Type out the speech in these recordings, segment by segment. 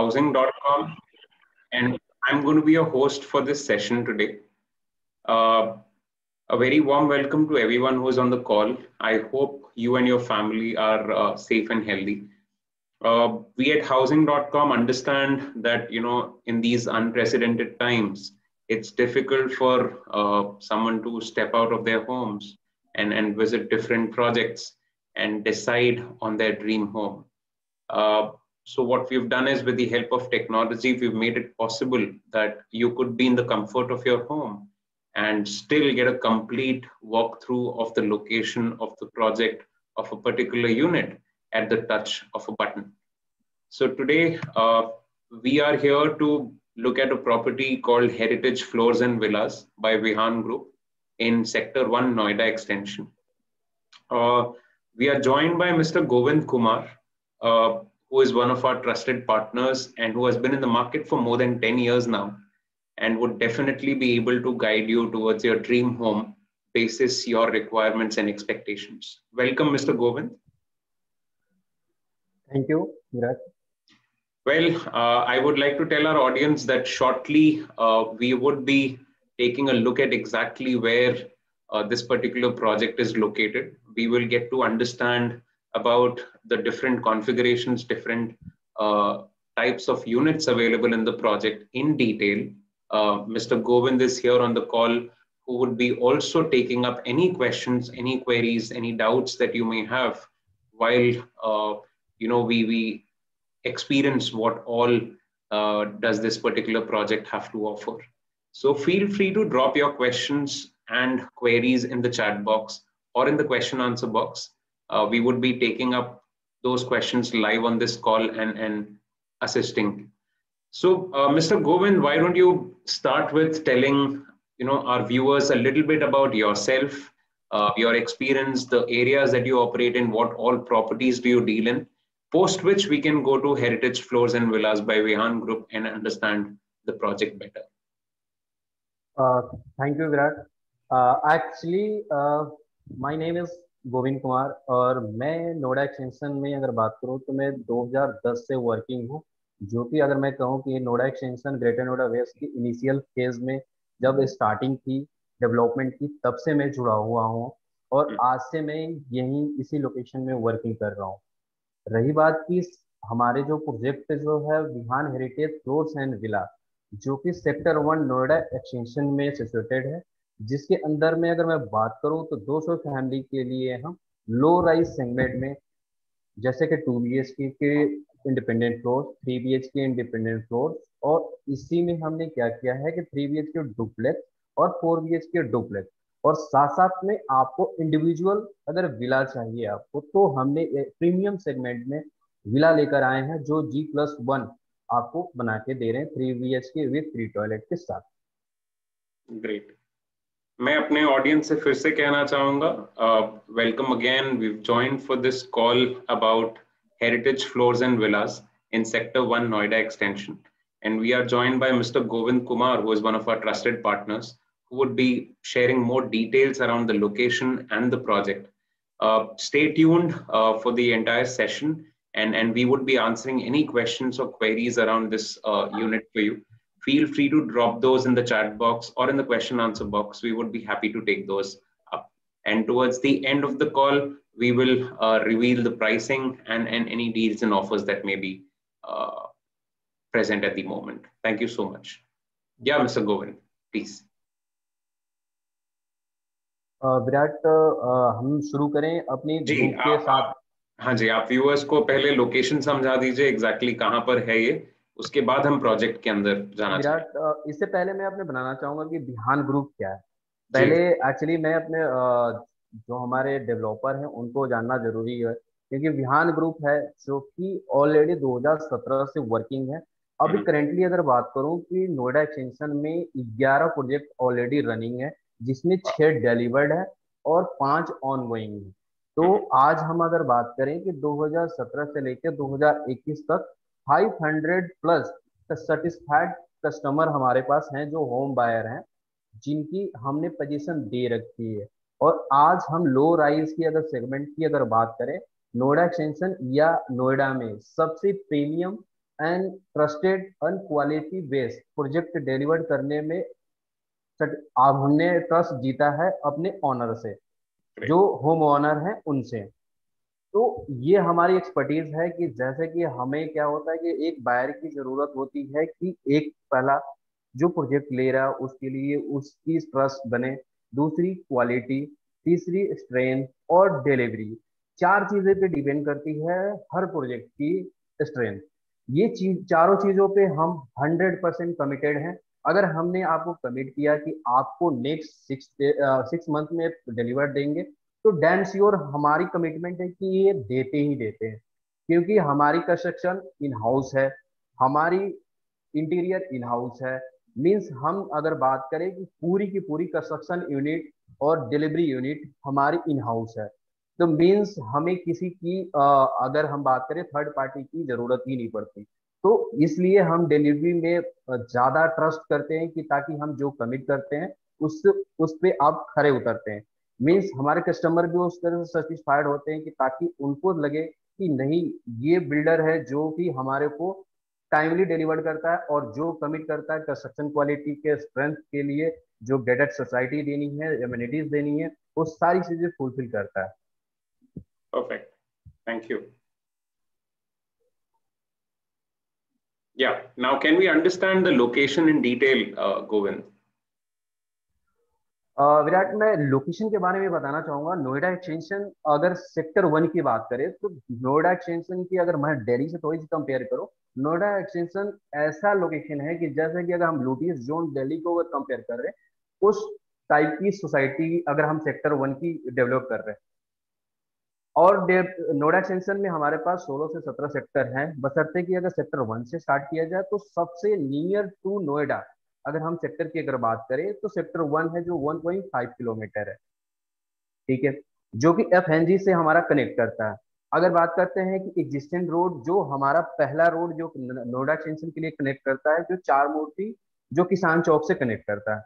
housing.com, and I'm going to be your host for this session today. Uh, a very warm welcome to everyone who's on the call. I hope you and your family are safe and healthy. We at housing.com understand that, in these unprecedented times, it's difficult for someone to step out of their homes and visit different projects and decide on their dream home. Uh, so what we've done is, with the help of technology, we've made it possible that you could be in the comfort of your home and still get a complete walkthrough of the location of the project of a particular unit at the touch of a button. So today, we are here to look at a property called Heritage Floors and Villas by Vihan Group in Sector 1, Noida Extension. We are joined by Mr. Govind Kumar, who is one of our trusted partners and who has been in the market for more than 10 years now, and would definitely be able to guide you towards your dream home basis your requirements and expectations. Welcome, Mr. Govind. Thank you, Virat. Well, I would like to tell our audience that shortly we would be taking a look at exactly where this particular project is located. We will get to understand about the different configurations, different types of units available in the project in detail. Mr. Govind is here on the call, who would be also taking up any questions, any queries, any doubts that you may have while we experience what all does this particular project have to offer. So feel free to drop your questions and queries in the chat box or in the question answer box. We would be taking up those questions live on this call and assisting. So Mr. Govind, why don't you start with telling our viewers a little bit about yourself, your experience, the areas that you operate in, what all properties do you deal in, post which we can go to Heritage Floors and Villas by Vihan Group and understand the project better. Thank you, Virat. Actually, my name is Govind Kumar और मैं Noida extension में अगर बात करूं तो मैं 2010 से working हूं, जो कि अगर मैं कहूं कि Noida extension greater Noida west की इनिशियल फेज में जब स्टार्टिंग की डेवलपमेंट की तब से मैं जुड़ा हुआ हूं और आज से मैं यहीं इसी लोकेशन में वर्किंग कर रहा हूं। रही बात की हमारे जो प्रोजेक्ट जो है Vihaan heritage floors and villa, जो कि सेक्टर 1 नोएडा एक्सटेंशन में सिचुएटेड है, जिसके अंदर में अगर मैं बात करूं तो 200 फैमिली के लिए हम लो राइज सेगमेंट में, जैसे कि 2 BHK के independent floor, 3 BHK independent floor, और इसी में हमने क्या किया है कि 3 BHK डुप्लेक्स और 4 BHK डुप्लेक्स, और साथ साथ में आपको इंडिविजुअल अगर विला चाहिए आपको तो हमने प्रीमियम सेगमेंट में विला लेकर आए हैं जो G+1 आपको बना के दे रहे हैं 3 BHK विद 3 टॉयलेट के साथ। ग्रेट। मैं अपने ऑडियंस से फिर से कहना चाहूंगा, welcome again. We joined for this call about heritage floors and villas in Sector 1 Noida Extension, and we are joined by Mr. Govind Kumar, who is one of our trusted partners, who would be sharing more details around the location and the project. Stay tuned for the entire session, and we would be answering any questions or queries around this unit for you. Feel free to drop those in the chat box or in the question answer box. We would be happy to take those up. And towards the end of the call, we will reveal the pricing and any deals and offers that may be present at the moment. Thank you so much. Yeah, Mr. Govind, please. Virat, हम शुरू करें अपनी group के साथ। हाँ जी, आप viewers को पहले लोकेशन समझा दीजिए, एग्जैक्टली कहाँ पर है ये, उसके बाद हम प्रोजेक्ट के अंदर जाना विराट, इससे पहले मैं अपने बनाना चाहूंगा कि विहान ग्रुप क्या है। पहले एक्चुअली मैं अपने जो हमारे डेवलपर हैं उनको जानना जरूरी है, क्योंकि विहान ग्रुप है जो कि ऑलरेडी 2017 से वर्किंग है। अभी करेंटली अगर बात करूं कि नोएडा एक्सटेंशन में 11 प्रोजेक्ट ऑलरेडी रनिंग है, जिसमें 6 डिलीवर्ड है और 5 ऑनगोइंग है। तो आज हम अगर बात करें कि 2017 से लेकर 2021 तक 500 प्लस सेटिस्फाइड कस्टमर हमारे पास हैं जो होम बायर हैं, जिनकी हमने पोजीशन दे रखी है। और आज हम लो राइज की अगर सेगमेंट की अगर बात करें, नोएडा एक्सटेंशन या नोएडा में सबसे premium and trusted and quality based project deliver करने में अब हमने ट्रस्ट जीता है अपने ऑनर से, जो Great. होम ओनर हैं उनसे। तो ये हमारी एक्सपर्टीज है कि जैसे कि हमें क्या होता है कि एक बायर की जरूरत होती है कि एक पहला जो प्रोजेक्ट ले रहा है उसके लिए उसकी ट्रस्ट बने, दूसरी क्वालिटी, तीसरी स्ट्रेंथ और डिलीवरी। चार चीजें पे डिपेंड करती है हर प्रोजेक्ट की स्ट्रेंथ। ये चीज चारों चीजों पे हम 100% कमिटेड हैं। अगर हमने आपको कमिट किया कि आपको नेक्स्ट 6 मंथ में डिलीवर देंगे, तो डैम श्योर हमारी कमिटमेंट है कि ये देते ही देते हैं, क्योंकि हमारी कंस्ट्रक्शन इन हाउस है, हमारी इंटीरियर इन हाउस है। मींस हम अगर बात करें कि पूरी की पूरी कंस्ट्रक्शन यूनिट और डिलीवरी यूनिट हमारी इन हाउस है, तो मींस हमें किसी की अगर हम बात करें थर्ड पार्टी की जरूरत ही नहीं पड़ती। तो इसलिए हम डिलीवरी में ज्यादा ट्रस्ट करते हैं कि ताकि हम जो कमिट करते हैं उस पे आप खरे उतरते हैं। मीन्स हमारे कस्टमर भी उस तरह से सेटिस्फाइड होते हैं कि ताकि उनको लगे कि नहीं, ये बिल्डर है जो कि हमारे को टाइमली डिलीवर करता है और जो कमिट करता है कंस्ट्रक्शन क्वालिटी के स्ट्रेंथ के लिए, जो गेटेड सोसाइटी देनी है, एमिनिटीज देनी है, वो सारी चीजें फुलफिल करता है। Perfect. Thank you. Yeah. Now, can we understand the location in detail, Govind? Virat, मैं लोकेशन के बारे में बताना चाहूंगा। नोएडा एक्सटेंशन अगर सेक्टर 1 की बात करें तो नोएडा एक्सटेंशन की अगर मैं दिल्ली से थोड़ी सी कंपेयर करूं, नोएडा एक्सटेंशन ऐसा लोकेशन है कि जैसे कि अगर हम लुटियंस जोन दिल्ली को अगर कंपेयर कर रहे हैं, उस टाइप की सोसाइटी अगर हम सेक्टर 1 की डेवलप कर रहे हैं। और नोएडा एक्सटेंशन में हमारे पास 16 से 17 सेक्टर हैं, बशर्ते कि अगर सेक्टर 1 से स्टार्ट किया जाए तो सबसे नियर टू नोएडा अगर हम सेक्टर की अगर बात करें तो सेक्टर 1 है जो 1.5 किलोमीटर है, ठीक है, जो कि एफएनजी से हमारा कनेक्ट करता है। अगर बात करते हैं कि एग्जिस्टेंट रोड, जो हमारा पहला रोड जो नोएडा एक्सटेंशन के लिए कनेक्ट करता है, जो चार मूर्ति जो किसान चौक से कनेक्ट करता है,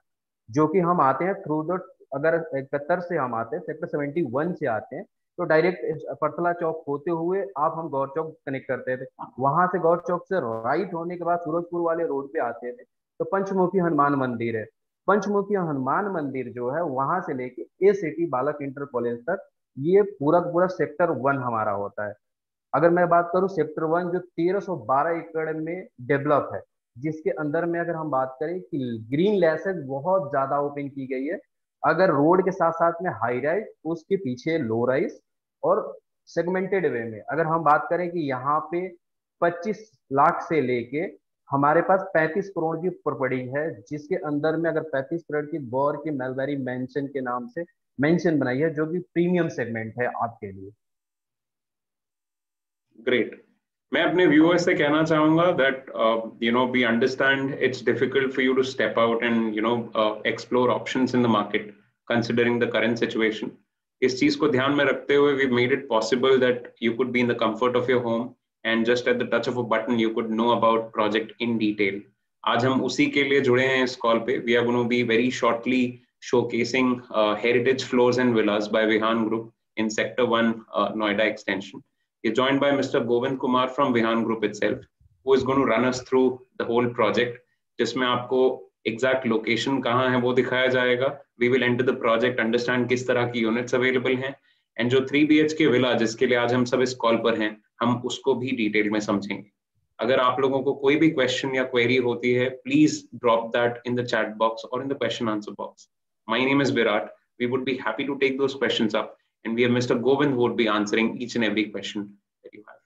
जो कि हम आते हैं थ्रू द, अगर 71 से हम आते हैं, सेक्टर 71 से आते हैं, तो डायरेक्ट परतला चौक होते हुए आप हम गौर चौक कनेक्ट करते थे। वहां से गौर चौक से राइट होने के बाद सूरजपुर वाले रोड पे आते थे, तो पंचमुखी हनुमान मंदिर है। पंचमुखी हनुमान मंदिर जो है वहां से लेके ए सिटी बालक इंटर कॉलेज तक, ये पूरा का पूरा सेक्टर 1 हमारा होता है। अगर मैं बात करूं सेक्टर 1 जो 1312 एकड़ में डेवलप है, जिसके अंदर में अगर हम बात करें कि ग्रीन लैसेज बहुत ज्यादा ओपन की गई है। अगर रोड के साथ साथ में हाई राइज, उसके पीछे लो राइज, और सेगमेंटेड वे में अगर हम बात करें कि यहाँ पे 25 लाख से लेके हमारे पास 35 करोड़ की प्रॉपर्टी है, जिसके अंदर में अगर 35 करोड़ की गौर की मेलबेरी मेंशन के नाम से मेंशन बनाई है, जो कि प्रीमियम सेगमेंट है आपके लिए। Great. मैं अपने viewers से कहना चाहूंगा that we understand it's difficult for you to step out and explore options in the market considering the current situation. इस चीज को ध्यान में रखते हुए we've made it possible that you could be in the comfort of your home and just at the touch of a button you could know about project in detail. आज हम उसी के लिए जुड़े हैं इस कॉल पे. We are going to be very shortly showcasing heritage floors and villas by Vihan Group in Sector 1 Noida Extension. You're joined by Mr. Govind Kumar from Vihan Group itself, who is going to run us through the whole project, जिसमें आपको exact location कहाँ है वो दिखाया जाएगा. We will enter the project, understand किस तरह की units available हैं, and जो 3 BHK villa जिसके लिए आज हम सब इस कॉल पर हैं, हम उसको भी डिटेल में समझेंगे. अगर आप लोगों को कोई भी क्वेश्चन या क्वेरी होती है, please drop that in the chat box और in the question answer box. My name is Virat. We would be happy to take those questions up and we have Mr. Govind who would be answering each and every question that you have.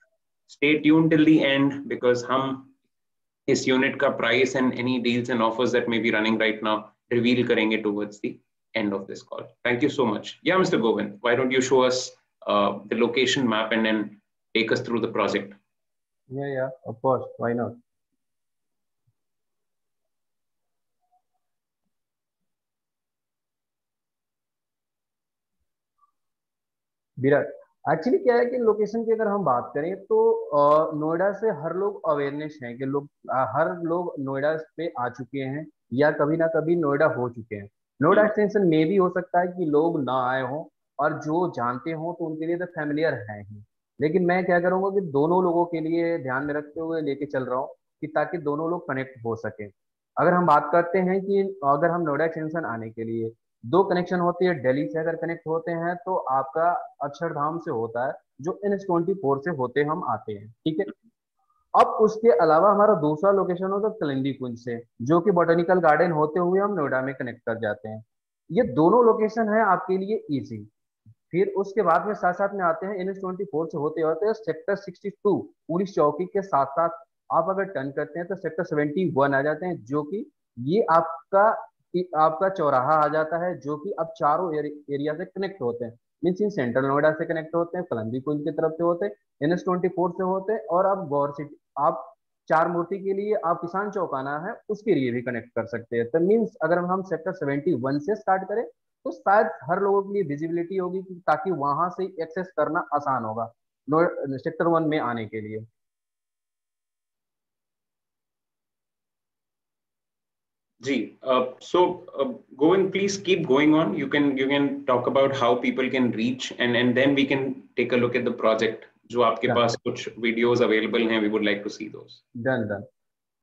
Stay tuned till the end because हम इस unit का price and any deals and offers that may be running right now reveal करेंगे towards the end of this call. Thank you so much. Yeah, Mr. Govind, why don't you show us the location map and then take us through the project? Yeah, of course, why not. Virat, actually क्या है कि location की अगर हम बात करें तो नोएडा से हर लोग अवेयरनेस है कि हर लोग नोएडा पे आ चुके हैं या कभी ना कभी नोएडा हो चुके हैं। नोएडा एक्सटेंशन में भी हो सकता है कि लोग ना आए हों, और जो जानते हों तो उनके लिए तो फैमिलियर है ही। लेकिन मैं क्या करूंगा कि दोनों लोगों के लिए ध्यान में रखते हुए लेके चल रहा हूँ कि ताकि दोनों लोग कनेक्ट हो सके। अगर हम बात करते हैं कि अगर हम नोएडा एक्सटेंशन आने के लिए दो कनेक्शन होती है, दिल्ली से अगर कनेक्ट होते हैं तो आपका अक्षरधाम से होता है, जो NH24 से होते हम आते हैं, ठीक है। अब उसके अलावा हमारा दूसरा लोकेशन होता है कलिंदी कुंज से, जो कि बॉटेनिकल गार्डन होते हुए हम नोएडा में कनेक्ट कर जाते हैं। ये दोनों लोकेशन है आपके लिए इजी। फिर उसके बाद में साथ साथ में आते हैं NH24 से होते होते सेक्टर 62 पुलिस चौकी के साथ साथ आप अगर टर्न करते हैं तो सेक्टर 71 आ जाते हैं, जो कि ये आपका चौराहा आ जाता है, जो कि अब चारों एरिया से कनेक्ट होते हैं। मीन्स इन सेंट्रल नोएडा से कनेक्ट होते हैं, कलंदी कुंज की तरफ से होते हैं, NH24 से होते हैं, और अब गौर सिटी आप चार मूर्ति के लिए आप किसान चौक आना है उसके लिए भी कनेक्ट कर सकते हैं। तो मीन्स अगर हम सेक्टर 71 से स्टार्ट करें तो शायद हर लोगों के लिए विजिबिलिटी होगी ताकि वहां से एक्सेस करना आसान होगा सेक्टर 1 में आने के लिए। Ji, Govind, please keep going on. You can talk about how people can reach, and then we can take a look at the project. जो आपके डन पास कुछ वीडियोस अवेलेबल हैं, we would like to see those. Done done.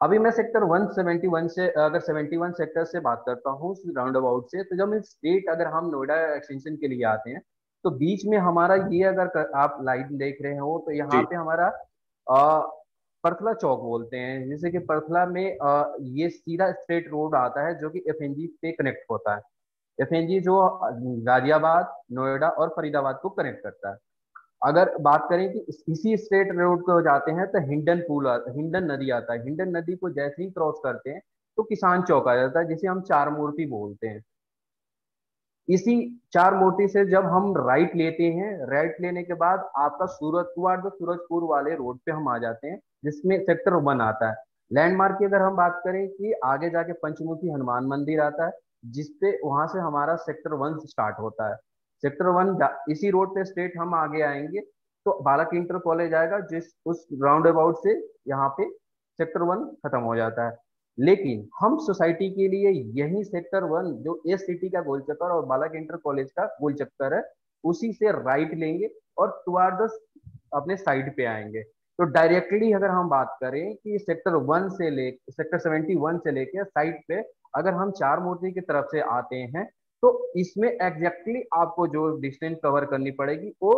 अभी मैं sector 171 से अगर 71 sector से बात करता हूँ राउंड अबाउट से, तो जब स्ट्रेट अगर हम नोएडा एक्सटेंशन के लिए आते हैं तो बीच में हमारा ये अगर आप लाइन देख रहे हो तो यहाँ जी, पे हमारा अ, परथला चौक बोलते हैं। जैसे कि परथला में ये सीधा स्ट्रेट रोड आता है जो कि FNG पे कनेक्ट होता है। FNG जो गाजियाबाद, नोएडा और फरीदाबाद को कनेक्ट करता है। अगर बात करें कि इसी स्टेट रोड को जाते हैं तो हिंडन नदी आता है। हिंडन नदी को जैसे ही क्रॉस करते हैं तो किसान चौक आ जाता है, जिसे हम चार मूर्ति बोलते हैं। इसी चार मूर्ति से जब हम राइट लेते हैं, राइट लेने के बाद आपका सूरजपुर वाले रोड पे हम आ जाते हैं, जिसमें सेक्टर 1 आता है। लैंडमार्क की अगर हम बात करें कि आगे जाके पंचमुखी हनुमान मंदिर आता है, जिसपे वहां से हमारा सेक्टर 1 स्टार्ट होता है। सेक्टर 1 इसी रोड पे स्ट्रेट हम आगे आएंगे तो बालक इंटर कॉलेज आएगा, जिस उस राउंड अबाउट से यहाँ पे सेक्टर 1 खत्म हो जाता है। लेकिन हम सोसाइटी के लिए यही सेक्टर 1 जो सिटी का गोल चक्कर और बालक इंटर कॉलेज का गोल चक्कर है, उसी से राइट लेंगे और टुवार्ड द अपने साइड पे आएंगे। तो डायरेक्टली अगर हम बात करें कि सेक्टर 71 से लेके साइड पे अगर हम चार मूर्ति की तरफ से आते हैं तो इसमें एग्जैक्टली आपको जो डिस्टेंस कवर करनी पड़ेगी वो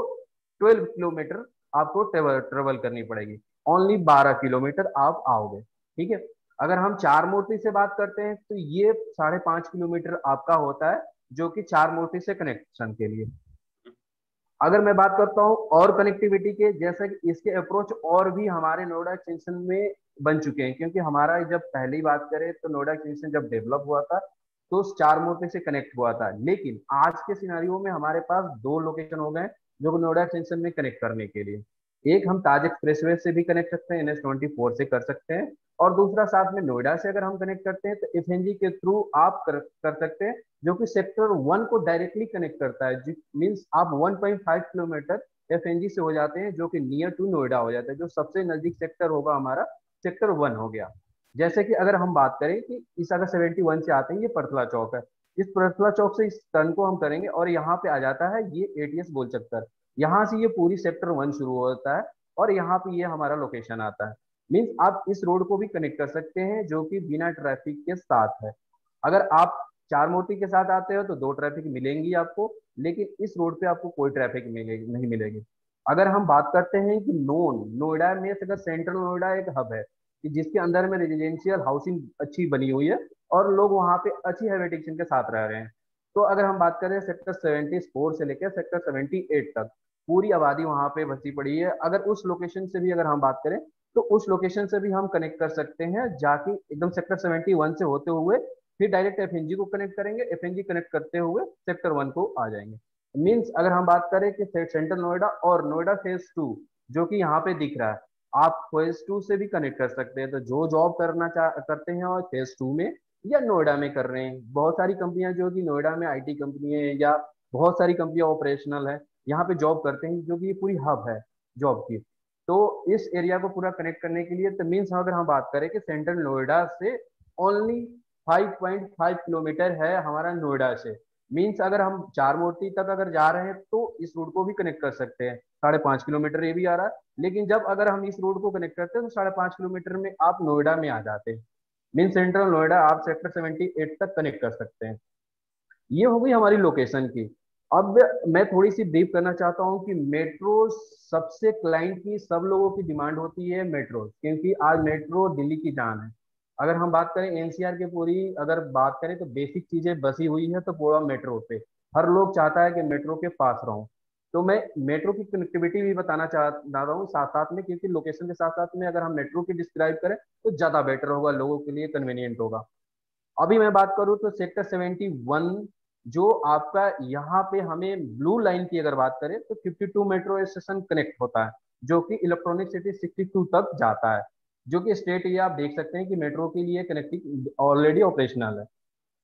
12 किलोमीटर आपको ट्रेवल करनी पड़ेगी। ओनली 12 किलोमीटर आप आओगे, ठीक है। अगर हम चार मूर्ति से बात करते हैं तो ये 5.5 किलोमीटर आपका होता है, जो कि चार मूर्ति से कनेक्शन के लिए। अगर मैं बात करता हूँ और कनेक्टिविटी के, जैसे कि इसके अप्रोच और भी हमारे नोएडा एक्सटेंशन में बन चुके हैं, क्योंकि हमारा जब पहली बात करें तो नोएडा एक्सटेंशन जब डेवलप हुआ था तो उस चार मूर्ति से कनेक्ट हुआ था। लेकिन आज के सिनारियो में हमारे पास दो लोकेशन हो गए जो नोएडा एक्सटेंशन में कनेक्ट करने के लिए। एक हम ताज एक्सप्रेसवे से भी कनेक्ट करते हैं, NH24 से कर सकते हैं, और दूसरा साथ में नोएडा से अगर हम कनेक्ट करते हैं तो FNG के थ्रू आप कर सकते हैं, जो कि सेक्टर 1 को डायरेक्टली कनेक्ट करता है। मीन्स आप 1.5 किलोमीटर FNG से हो जाते हैं, जो कि नियर टू नोएडा हो जाता है। जो सबसे नजदीक सेक्टर होगा हमारा सेक्टर 1 हो गया। जैसे कि अगर हम बात करें कि इस अगर 71 से आते हैं, ये परतला चौक है। इस परतला चौक से इस टर्न को हम करेंगे और यहाँ पे आ जाता है ये ATS गोल चक्कर। यहाँ से ये पूरी सेक्टर 1 शुरू होता है और यहाँ पे ये हमारा लोकेशन आता है। मीन्स आप इस रोड को भी कनेक्ट कर सकते हैं, जो कि बिना ट्रैफिक के साथ है। अगर आप चार मोती के साथ आते हो तो दो ट्रैफिक मिलेंगी आपको, लेकिन इस रोड पे आपको कोई ट्रैफिक मिलेगी नहीं मिलेगी। अगर हम बात करते हैं कि नोएडा में अगर सेंट्रल नोएडा एक हब है कि जिसके अंदर में रेजिडेंशियल हाउसिंग अच्छी बनी हुई है और लोग वहाँ पे अच्छी हैबिटेशन के साथ रह रहे हैं। तो अगर हम बात करें सेक्टर 74 से लेकर सेक्टर 78 तक पूरी आबादी वहाँ पे बसी पड़ी है। अगर उस लोकेशन से भी अगर हम बात करें तो उस लोकेशन से भी हम कनेक्ट कर सकते हैं, जाके एकदम सेक्टर 71 से होते हुए फिर डायरेक्ट FNG को कनेक्ट करेंगे, FNG कनेक्ट करते हुए सेक्टर 1 को आ जाएंगे। मीन्स अगर हम बात करें कि सेंट्रल नोएडा और नोएडा फेज 2 जो कि यहाँ पे दिख रहा है, आप फेज 2 से भी कनेक्ट कर सकते हैं। तो जो जॉब करते हैं और फेज 2 में या नोएडा में कर रहे हैं, बहुत सारी कंपनियां जो कि नोएडा में IT कंपनी है या बहुत सारी कंपनियां ऑपरेशनल है यहाँ पे जॉब करते हैं, जो कि ये पूरी हब है जॉब की। तो इस एरिया को पूरा कनेक्ट करने के लिए तो मीन्स अगर हम बात करें कि सेंट्रल नोएडा से ओनली 5.5 किलोमीटर है हमारा नोएडा से। मीन्स अगर हम चार मूर्ति तक अगर जा रहे हैं तो इस रोड को भी कनेक्ट कर सकते हैं, 5.5 किलोमीटर ये भी आ रहा है। लेकिन जब अगर हम इस रोड को कनेक्ट करते हैं तो 5.5 किलोमीटर में आप नोएडा में आ जाते हैं। मीन सेंट्रल नोएडा आप सेक्टर 78 तक कनेक्ट कर सकते हैं। ये हो गई हमारी लोकेशन की। अब मैं थोड़ी सी ब्रीफ करना चाहता हूँ कि मेट्रो सबसे क्लाइंट की, सब लोगों की डिमांड होती है मेट्रो, क्योंकि आज मेट्रो दिल्ली की जान है। अगर हम बात करें एनसीआर के पूरी अगर बात करें तो बेसिक चीजें बसी हुई है तो पूरा मेट्रो पे। हर लोग चाहता है कि मेट्रो के पास रहूं। तो मैं मेट्रो की कनेक्टिविटी भी बताना चाह रहा हूँ साथ साथ में, क्योंकि लोकेशन के साथ साथ में अगर हम मेट्रो की डिस्क्राइब करें तो ज्यादा बेटर होगा, लोगों के लिए कन्वीनियंट होगा। अभी मैं बात करूं तो सेक्टर 71 जो आपका यहाँ पे हमें ब्लू लाइन की अगर बात करें तो 52 मेट्रो स्टेशन कनेक्ट होता है, जो कि इलेक्ट्रॉनिक सिटी 62 तक जाता है, जो कि स्टेट ये आप देख सकते हैं कि मेट्रो के लिए कनेक्टिंग ऑलरेडी ऑपरेशनल है।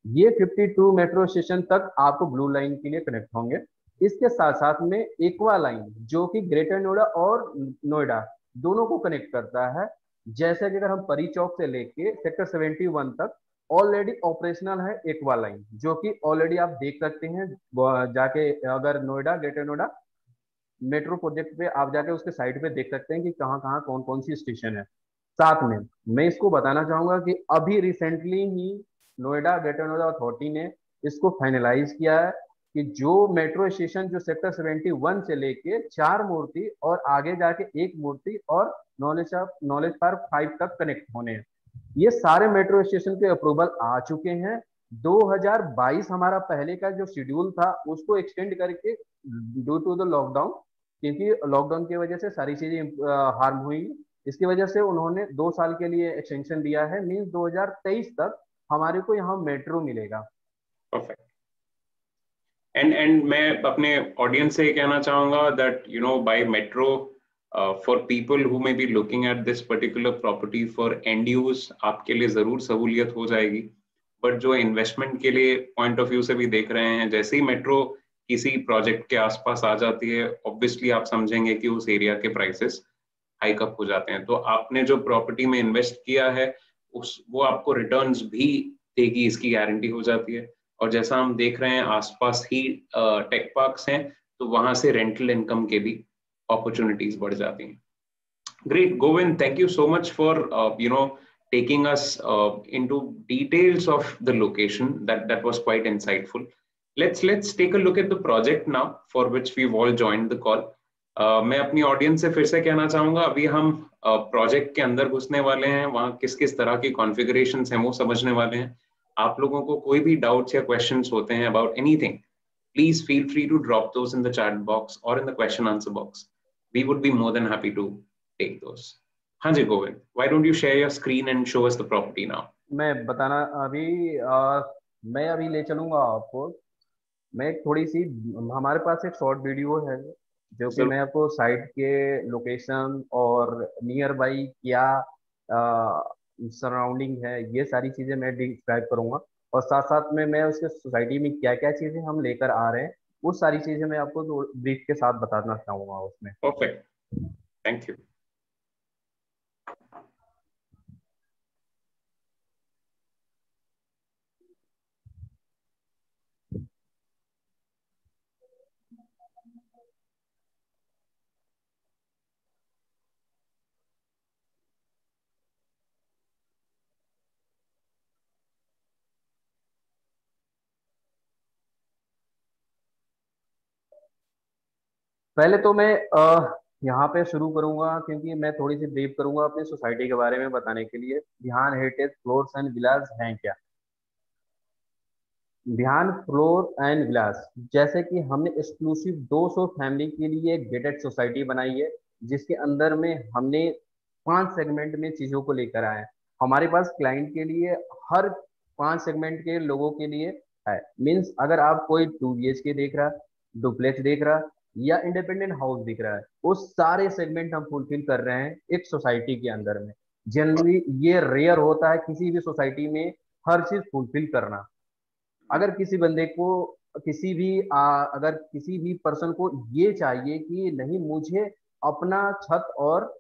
ये 52 मेट्रो स्टेशन तक आपको ब्लू लाइन के लिए कनेक्ट होंगे। इसके साथ साथ में एक्वा लाइन जो कि ग्रेटर नोएडा और नोएडा दोनों को कनेक्ट करता है। जैसे कि अगर हम परी चौक से लेके सेक्टर 71 तक ऑलरेडी ऑपरेशनल है एक्वा लाइन, जो कि ऑलरेडी आप देख सकते हैं जाके, अगर Noida greater Noida metro project पे आप जाके उसके साइड पे देख सकते हैं कि कहाँ कहाँ कौन कौन सी स्टेशन है। साथ में मैं इसको बताना चाहूंगा कि अभी रिसेंटली ही नोएडा ग्रेटर नोएडा अथॉरिटी ने इसको फाइनलाइज किया है कि जो मेट्रो स्टेशन जो सेक्टर 71 से लेके चार मूर्ति और आगे जाके एक मूर्ति और नॉलेज पार्क 5 तक कनेक्ट होने हैं, ये सारे मेट्रो स्टेशन के अप्रूवल आ चुके हैं। 2022 हमारा पहले का जो शेड्यूल था उसको एक्सटेंड करके ड्यू टू द लॉकडाउन, क्योंकि लॉकडाउन की वजह से सारी चीजें हार्म हुई, इसकी वजह से उन्होंने 2 साल के लिए एक्सटेंशन दिया है। मीन्स 2023 तक हमारे को यहाँ मेट्रो मिलेगा। परफेक्ट। एंड मैं अपने ऑडियंस से कहना चाहूंगा that bye metro for people who may be looking at this particular property for and use आपके लिए जरूर सहूलियत हो जाएगी। बट जो इन्वेस्टमेंट के लिए पॉइंट ऑफ व्यू से भी देख रहे हैं, जैसे ही मेट्रो किसी प्रोजेक्ट के आसपास आ जाती है, ऑब्वियसली आप समझेंगे कि उस एरिया के प्राइसेस हाइक अप हो जाते हैं। तो आपने जो प्रॉपर्टी में इन्वेस्ट किया है उस वो आपको रिटर्न्स भी देगी, इसकी गारंटी हो जाती है। और जैसा हम देख रहे हैं आसपास ही टेक पार्क्स हैं, तो वहां से रेंटल इनकम के भी अपॉर्चुनिटीज बढ़ जाती हैं। Great, Govind, thank you so much for taking us into details of the location. That was quite insightful. Let's take a look at the project now, for which we've all joined the call. मैं अपनी audience से फिर से कहना चाहूंगा, अभी हम project के अंदर घुसने वाले हैं, वहाँ किस किस तरह की कॉन्फ़िगरेशंस हैं वो समझने वाले हैं। आप लोगों को कोई भी डाउट्स या क्वेश्चंस होते हैं about anything, please feel free to drop those in the chat box or in the question answer box. We would be more than happy to take those. Hanji Govind, why don't you share your screen and show us the property now? मैं बताना अभी मैं अभी ले चलूंगा आपको। मैं एक थोड़ी सी, हमारे पास एक शॉर्ट वीडियो है जो कि जरूर। मैं आपको साइट के लोकेशन और नियर बाई क्या सराउंडिंग है ये सारी चीजें मैं डिस्क्राइब करूंगा। और साथ साथ में मैं उसके सोसाइटी में क्या क्या चीजें हम लेकर आ रहे हैं वो सारी चीजें मैं आपको ब्रीफ के साथ बताना चाहूंगा उसमें। Perfect. Thank you. पहले तो मैं यहाँ पे शुरू करूंगा, क्योंकि मैं थोड़ी सी ब्रीफ करूंगा अपनी सोसाइटी के बारे में बताने के लिए। ध्यान हेरिटेज फ्लोर्स एंड विलास हैं क्या? ध्यान फ्लोर एंड विलास, जैसे कि हमने एक्सक्लूसिव 200 फैमिली के लिए एक गेटेड सोसाइटी बनाई है, जिसके अंदर में हमने 5 सेगमेंट में चीजों को लेकर आए हैं। हमारे पास क्लाइंट के लिए हर 5 सेगमेंट के लोगों के लिए है। मीन्स अगर आप कोई 2 BHK देख रहा, डुप्लेक्स देख रहा या इंडिपेंडेंट हाउस दिख रहा है, वो सारे सेगमेंट हम फुलफिल कर रहे हैं एक सोसाइटी के अंदर में। जनरली ये रेयर होता है किसी भी सोसाइटी में हर चीज फुलफिल करना। अगर किसी बंदे को अगर किसी भी पर्सन को ये चाहिए कि नहीं मुझे अपना छत और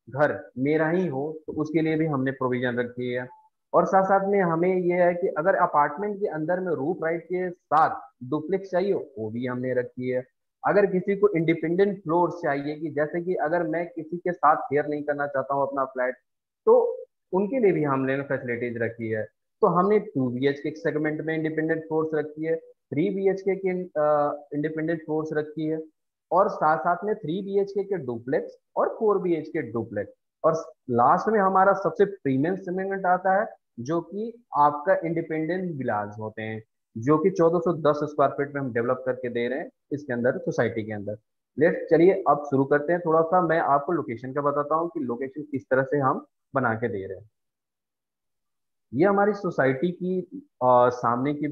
घर मेरा ही हो, तो उसके लिए भी हमने प्रोविजन रखी है। और साथ साथ में हमें ये है कि अगर अपार्टमेंट के अंदर में रूफ राइट के साथ डुप्लेक्स चाहिए वो भी हमने रखी है। अगर किसी को इंडिपेंडेंट फ्लोर चाहिए, कि जैसे कि अगर मैं किसी के साथ शेयर नहीं करना चाहता हूँ अपना फ्लैट, तो उनके लिए भी हमने फैसिलिटीज रखी है। तो हमने 2 BHK के सेगमेंट में इंडिपेंडेंट फ्लोर्स रखी है, 3 BHK के इंडिपेंडेंट फ्लोर्स रखी है, और साथ साथ में 3 BHK के डुप्लेक्स और 4 BHK डुप्लेक्स। और लास्ट में हमारा सबसे प्रीमियम सेगमेंट आता है, जो कि आपका इंडिपेंडेंट विलाज होते हैं, जो कि 1410 स्क्वायर फीट में हम डेवलप करके दे रहे हैं इसके अंदर, सोसाइटी के अंदर। लेट चलिए अब शुरू करते हैं। थोड़ा सा मैं आपको लोकेशन का बताता हूँ कि लोकेशन किस तरह से हम बना के दे रहे हैं। ये हमारी सोसाइटी की सामने की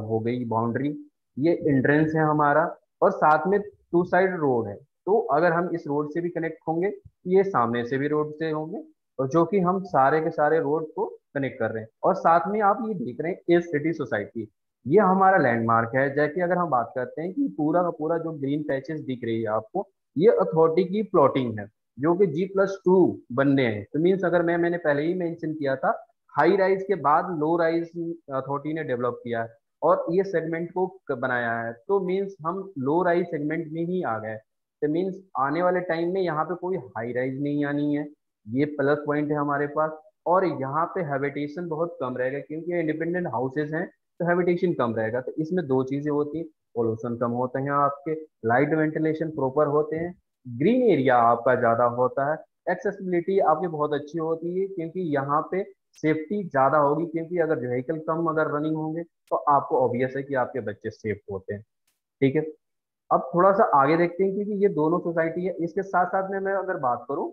हो गई बाउंड्री, ये एंट्रेंस है हमारा, और साथ में 2 साइड रोड है। तो अगर हम इस रोड से भी कनेक्ट होंगे, ये सामने से भी रोड से होंगे, और जो कि हम सारे के सारे रोड को कनेक्ट कर रहे हैं। और साथ में आप ये देख रहे हैं ए सिटी सोसाइटी, ये हमारा लैंडमार्क है। जैसे अगर हम बात करते हैं कि पूरा का पूरा जो ग्रीन पैचेस दिख रही है आपको, ये अथॉरिटी की प्लॉटिंग है, जो कि G+2 बनने हैं। तो मीन्स अगर मैंने पहले ही मेंशन किया था, हाई राइज के बाद लो राइज अथॉरिटी ने डेवलप किया है और ये सेगमेंट को बनाया है। तो मीन्स हम लो राइज सेगमेंट में ही आ गए। तो मीन्स आने वाले टाइम में यहाँ पे कोई हाई राइज नहीं आनी है, ये प्लस पॉइंट है हमारे पास। और यहाँ पे हैबिटेशन बहुत कम रहेगा, क्योंकि ये इंडिपेंडेंट हाउसेज हैं, तो हैबिटेशन कम रहेगा। तो इसमें दो चीजें होती हैं, पोल्यूशन कम होते हैं आपके, लाइट वेंटिलेशन प्रॉपर होते हैं, ग्रीन एरिया आपका ज्यादा होता है, एक्सेसिबिलिटी आपकी बहुत अच्छी होती है, क्योंकि यहाँ पे सेफ्टी ज्यादा होगी। क्योंकि अगर व्हीकल कम अगर रनिंग होंगे, तो आपको ऑब्वियस है कि आपके बच्चे सेफ होते हैं। ठीक है, अब थोड़ा सा आगे देखते हैं, क्योंकि ये दोनों सोसाइटी है। इसके साथ साथ में मैं अगर बात करूं,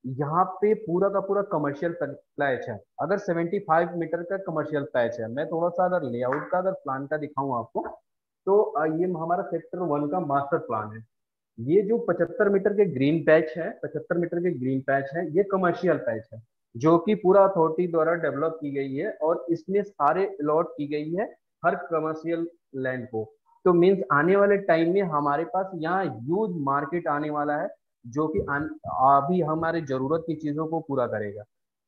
यहाँ पे पूरा का पूरा कमर्शियल पैच है। अगर 75 मीटर का कमर्शियल पैच है, मैं थोड़ा सा अगर लेआउट का अगर प्लान का दिखाऊं आपको, तो ये हमारा सेक्टर 1 का मास्टर प्लान है। ये जो 75 मीटर के ग्रीन पैच है, 75 मीटर के ग्रीन पैच है, ये कमर्शियल पैच है, जो कि पूरा अथॉरिटी द्वारा डेवलप की गई है, और इसमें सारे अलॉट की गई है हर कमर्शियल लैंड को। तो मीन्स आने वाले टाइम में हमारे पास यहाँ ह्यूज मार्केट आने वाला है, जो कि अभी हमारे जरूरत की चीजों को पूरा करेगा।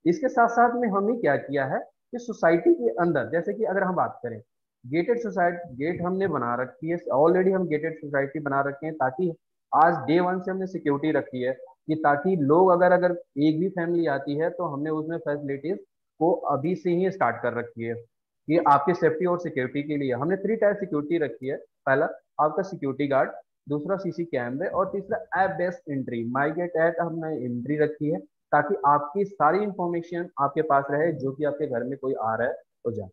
इसके साथ साथ में हमने क्या किया है कि सोसाइटी के अंदर, जैसे कि अगर हम बात करें, गेटेड सोसाइटी, गेट हमने बना रखी है ऑलरेडी, हम गेटेड सोसाइटी बना रखे हैं, ताकि आज डे 1 से हमने सिक्योरिटी रखी है, कि ताकि लोग अगर अगर एक भी फैमिली आती है, तो हमने उसमें फैसिलिटीज को अभी से ही स्टार्ट कर रखी है, कि आपकी सेफ्टी और सिक्योरिटी के लिए हमने 3 टायर सिक्योरिटी रखी है। पहला आपका सिक्योरिटी गार्ड, दूसरा सीसी कैमरे, और तीसरा ऐप बेस्ड एंट्री, माई गेट ऐप हमने एंट्री रखी है, ताकि आपकी सारी इंफॉर्मेशन आपके पास रहे, जो कि आपके घर में कोई आ रहा है तो जाए।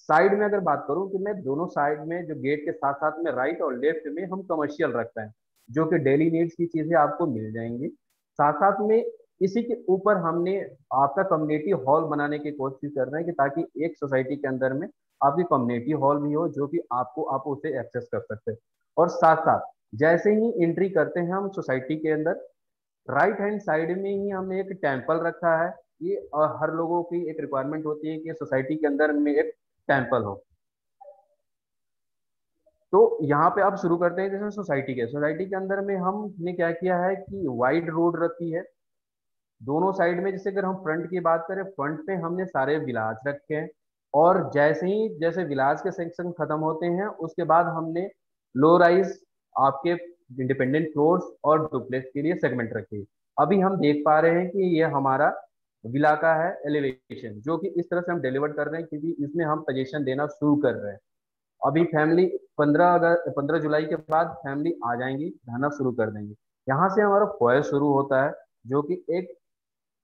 साइड में अगर बात करूं, कि मैं दोनों साइड में जो गेट के साथ साथ में राइट और लेफ्ट में हम कमर्शियल रखते हैं, जो कि डेली नीड्स की चीजें आपको मिल जाएंगी। साथ साथ में इसी के ऊपर हमने आपका कम्युनिटी हॉल बनाने की कोशिश कर रहे हैं, कि ताकि एक सोसाइटी के अंदर में आपकी कम्युनिटी हॉल भी हो, जो कि आपको आप उसे एक्सेस कर सकते हैं। और साथ साथ जैसे ही एंट्री करते हैं हम सोसाइटी के अंदर, राइट हैंड साइड में ही हमने एक टेम्पल रखा है। ये हर लोगों की एक रिक्वायरमेंट होती है कि सोसाइटी के अंदर में एक टेम्पल हो। तो यहाँ पे आप शुरू करते हैं, जैसे सोसाइटी के अंदर में हमने क्या किया है कि वाइड रोड रखी है दोनों साइड में। जैसे अगर हम फ्रंट की बात करें, फ्रंट पे हमने सारे विलाज रखे हैं, और जैसे ही जैसे विलाज के सेक्शन खत्म होते हैं, उसके बाद हमने लो राइज आपके इंडिपेंडेंट फ्लोर्स और डुप्लेक्स के लिए सेगमेंट रखे। अभी हम देख पा रहे हैं कि ये हमारा विला का है एलिवेशन, जो कि इस तरह से हम डिलीवर कर रहे हैं, क्योंकि इसमें हम पोजीशन देना शुरू कर रहे हैं। अभी फैमिली 15 जुलाई के बाद फैमिली आ जाएंगी, रहना शुरू कर देंगे। यहाँ से हमारा फॉयल शुरू होता है, जो कि एक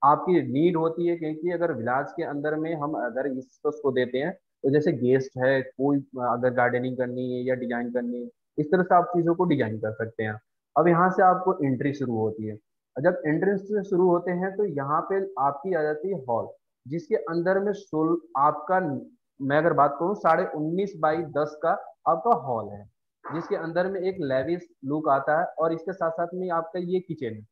आपकी नीड होती है, क्योंकि अगर विलाज के अंदर में हम अगर इस उसको देते हैं, तो जैसे गेस्ट है कोई, अगर गार्डनिंग करनी है या डिजाइन करनी है, इस तरह से आप चीजों को डिजाइन कर सकते हैं। अब यहाँ से आपको एंट्री शुरू होती है, और जब एंट्रेंस से शुरू होते हैं, तो यहाँ पे आपकी आ जाती है हॉल, जिसके अंदर में सोल आपका, मैं अगर बात करूँ 19.5 बाई 10 का आपका हॉल है, जिसके अंदर में एक लेविस लुक आता है। और इसके साथ साथ में आपका ये किचन है,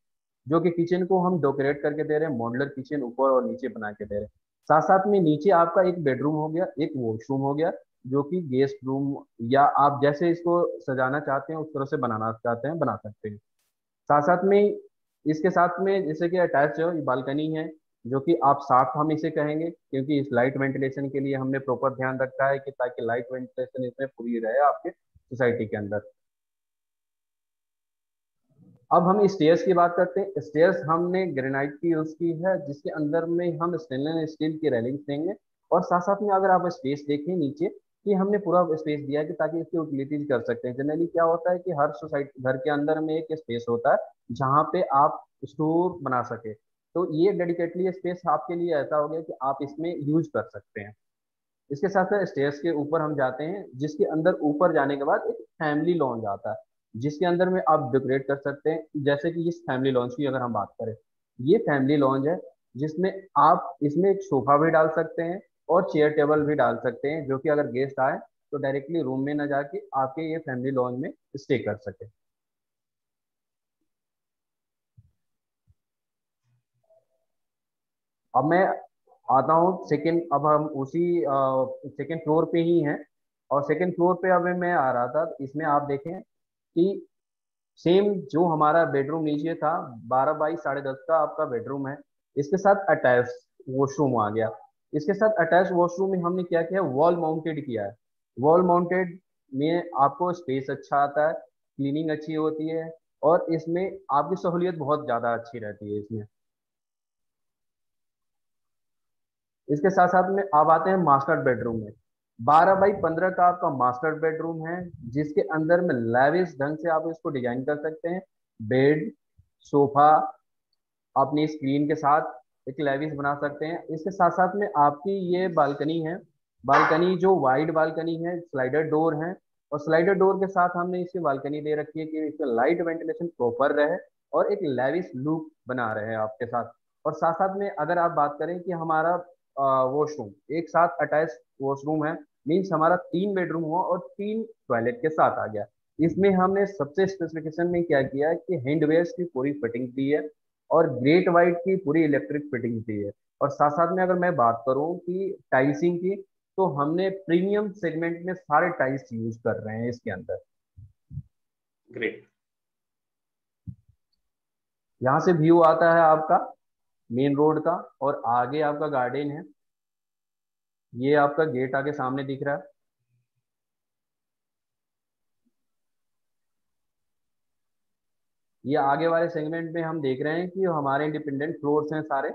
जो कि किचन को हम डेकोरेट करके दे रहे हैं, मॉड्यूलर किचन ऊपर और नीचे बना के दे रहे हैं। साथ साथ में नीचे आपका एक बेडरूम हो गया, एक वॉशरूम हो गया, जो कि गेस्ट रूम, या आप जैसे इसको सजाना चाहते हैं उस तरह से बनाना चाहते हैं बना सकते हैं। साथ साथ में इसके साथ में जैसे कि अटैच बालकनी है, जो कि आप साफ हम इसे कहेंगे, क्योंकि इस लाइट वेंटिलेशन के लिए हमने प्रॉपर ध्यान रखा है कि ताकि लाइट वेंटिलेशन इसमें पूरी रहे आपके सोसाइटी के अंदर। अब हम स्टेयर्स की बात करते हैं। स्टेयर्स हमने ग्रेनाइट की यूज की है, जिसके अंदर में हम स्टेनलेस स्टील की रेलिंग देंगे। और साथ साथ में अगर आप स्पेस देखें नीचे, कि हमने पूरा स्पेस दिया है कि ताकि इसकी यूटिलिटीज कर सकते हैं। जनरली क्या होता है कि हर सोसाइटी घर के अंदर में एक स्पेस होता है जहाँ पे आप स्टोर बना सके, तो ये डेडिकेटली स्पेस आपके लिए ऐसा हो गया कि आप इसमें यूज कर सकते हैं। इसके साथ साथ स्टेयर्स के ऊपर हम जाते हैं, जिसके अंदर ऊपर जाने के बाद एक फैमिली लॉन्ज आता है, जिसके अंदर में आप डेकोरेट कर सकते हैं। जैसे कि इस फैमिली लॉन्ज की अगर हम बात करें, ये फैमिली लॉन्ज है जिसमें आप इसमें एक सोफा भी डाल सकते हैं और चेयर टेबल भी डाल सकते हैं, जो कि अगर गेस्ट आए तो डायरेक्टली रूम में ना जाके आपके ये फैमिली लॉन्ज में स्टे कर सके। अब मैं आता हूँ सेकेंड, अब हम उसी सेकेंड फ्लोर पे ही हैं। और सेकेंड फ्लोर पे अभी मैं आ रहा था, इसमें आप देखें कि सेम जो हमारा बेडरूम नीचे था, 12 बाई 10.5 का आपका बेडरूम है, इसके साथ अटैच वॉशरूम आ गया। इसके साथ अटैच वॉशरूम में हमने क्या किया, वॉल माउंटेड किया है। वॉल माउंटेड में आपको स्पेस अच्छा आता है, क्लीनिंग अच्छी होती है, और इसमें आपकी सहूलियत बहुत ज़्यादा अच्छी रहती है इसमें। इसके साथ साथ में आप आते हैं मास्टर बेडरूम में। 12 बाई 15 का आपका मास्टर बेडरूम है, जिसके अंदर में लैविश ढंग से आप इसको डिजाइन कर सकते हैं। बेड, सोफा अपनी स्क्रीन के साथ एक लेविस बना सकते हैं। इसके साथ साथ में आपकी ये बालकनी है, बालकनी जो वाइड बालकनी है, स्लाइडर डोर है। और स्लाइडर डोर के साथ हमने इसकी बालकनी दे रखी है कि इसमें लाइट वेंटिलेशन प्रॉपर रहे और एक लेविस लुक बना रहे आपके साथ। और साथ साथ में अगर आप बात करें कि हमारा वॉशरूम एक साथ अटैच वॉशरूम है, मीन्स हमारा 3 बेडरूम हुआ और 3 टॉयलेट के साथ आ गया। इसमें हमने सबसे स्पेसिफिकेशन में क्या किया है कि हैंडवेयर्स की पूरी फिटिंग दी है और ग्रेट वाइट की पूरी इलेक्ट्रिक फिटिंग दी है। और साथ साथ में अगर मैं बात करूं कि टाइल्सिंग की, तो हमने प्रीमियम सेगमेंट में सारे टाइल्स यूज कर रहे हैं इसके अंदर। ग्रेट। यहाँ से व्यू आता है आपका मेन रोड का, और आगे आपका गार्डन है। ये आपका गेट आगे सामने दिख रहा है। ये आगे वाले सेगमेंट में हम देख रहे हैं कि हमारे इंडिपेंडेंट फ्लोर्स हैं सारे।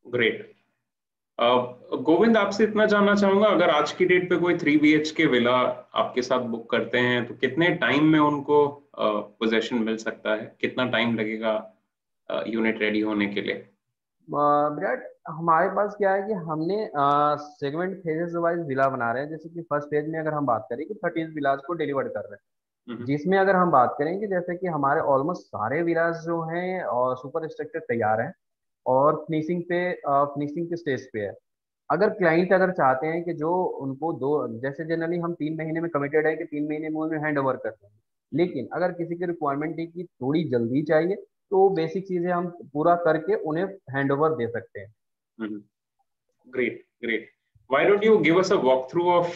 ग्रेट। गोविंद, आपसे इतना जानना चाहूंगा, अगर आज की डेट पे कोई 3 BHK विला आपके साथ बुक करते हैं तो कितने टाइम में उनको पोजेशन मिल सकता है? कितना टाइम लगेगा यूनिट रेडी होने के लिए? विराट, हमारे पास क्या है कि हमने सेगमेंट फेजेस वाइज विला बना रहे हैं। जैसे कि फर्स्ट फेज में अगर हम बात करें कि 30 विलास को डिलीवर कर रहे हैं, हम्म। जिसमें अगर हम बात करें कि जैसे कि हमारे ऑलमोस्ट सारे विलास जो हैं और सुपर स्ट्रक्चर तैयार हैं और फिनिशिंग के स्टेज पे है। अगर क्लाइंट अगर चाहते हैं कि जो उनको दो, जैसे जनरली हम 3 महीने में कमिटेड है कि 3 महीने में उन्हें हैंड ओवर कर देंगे। लेकिन अगर किसी की रिक्वायरमेंट है कि थोड़ी जल्दी चाहिए, तो बेसिक चीजें हम पूरा करके उन्हें हैंड ओवर दे सकते हैं। Great, great. Why don't you give us a walkthrough of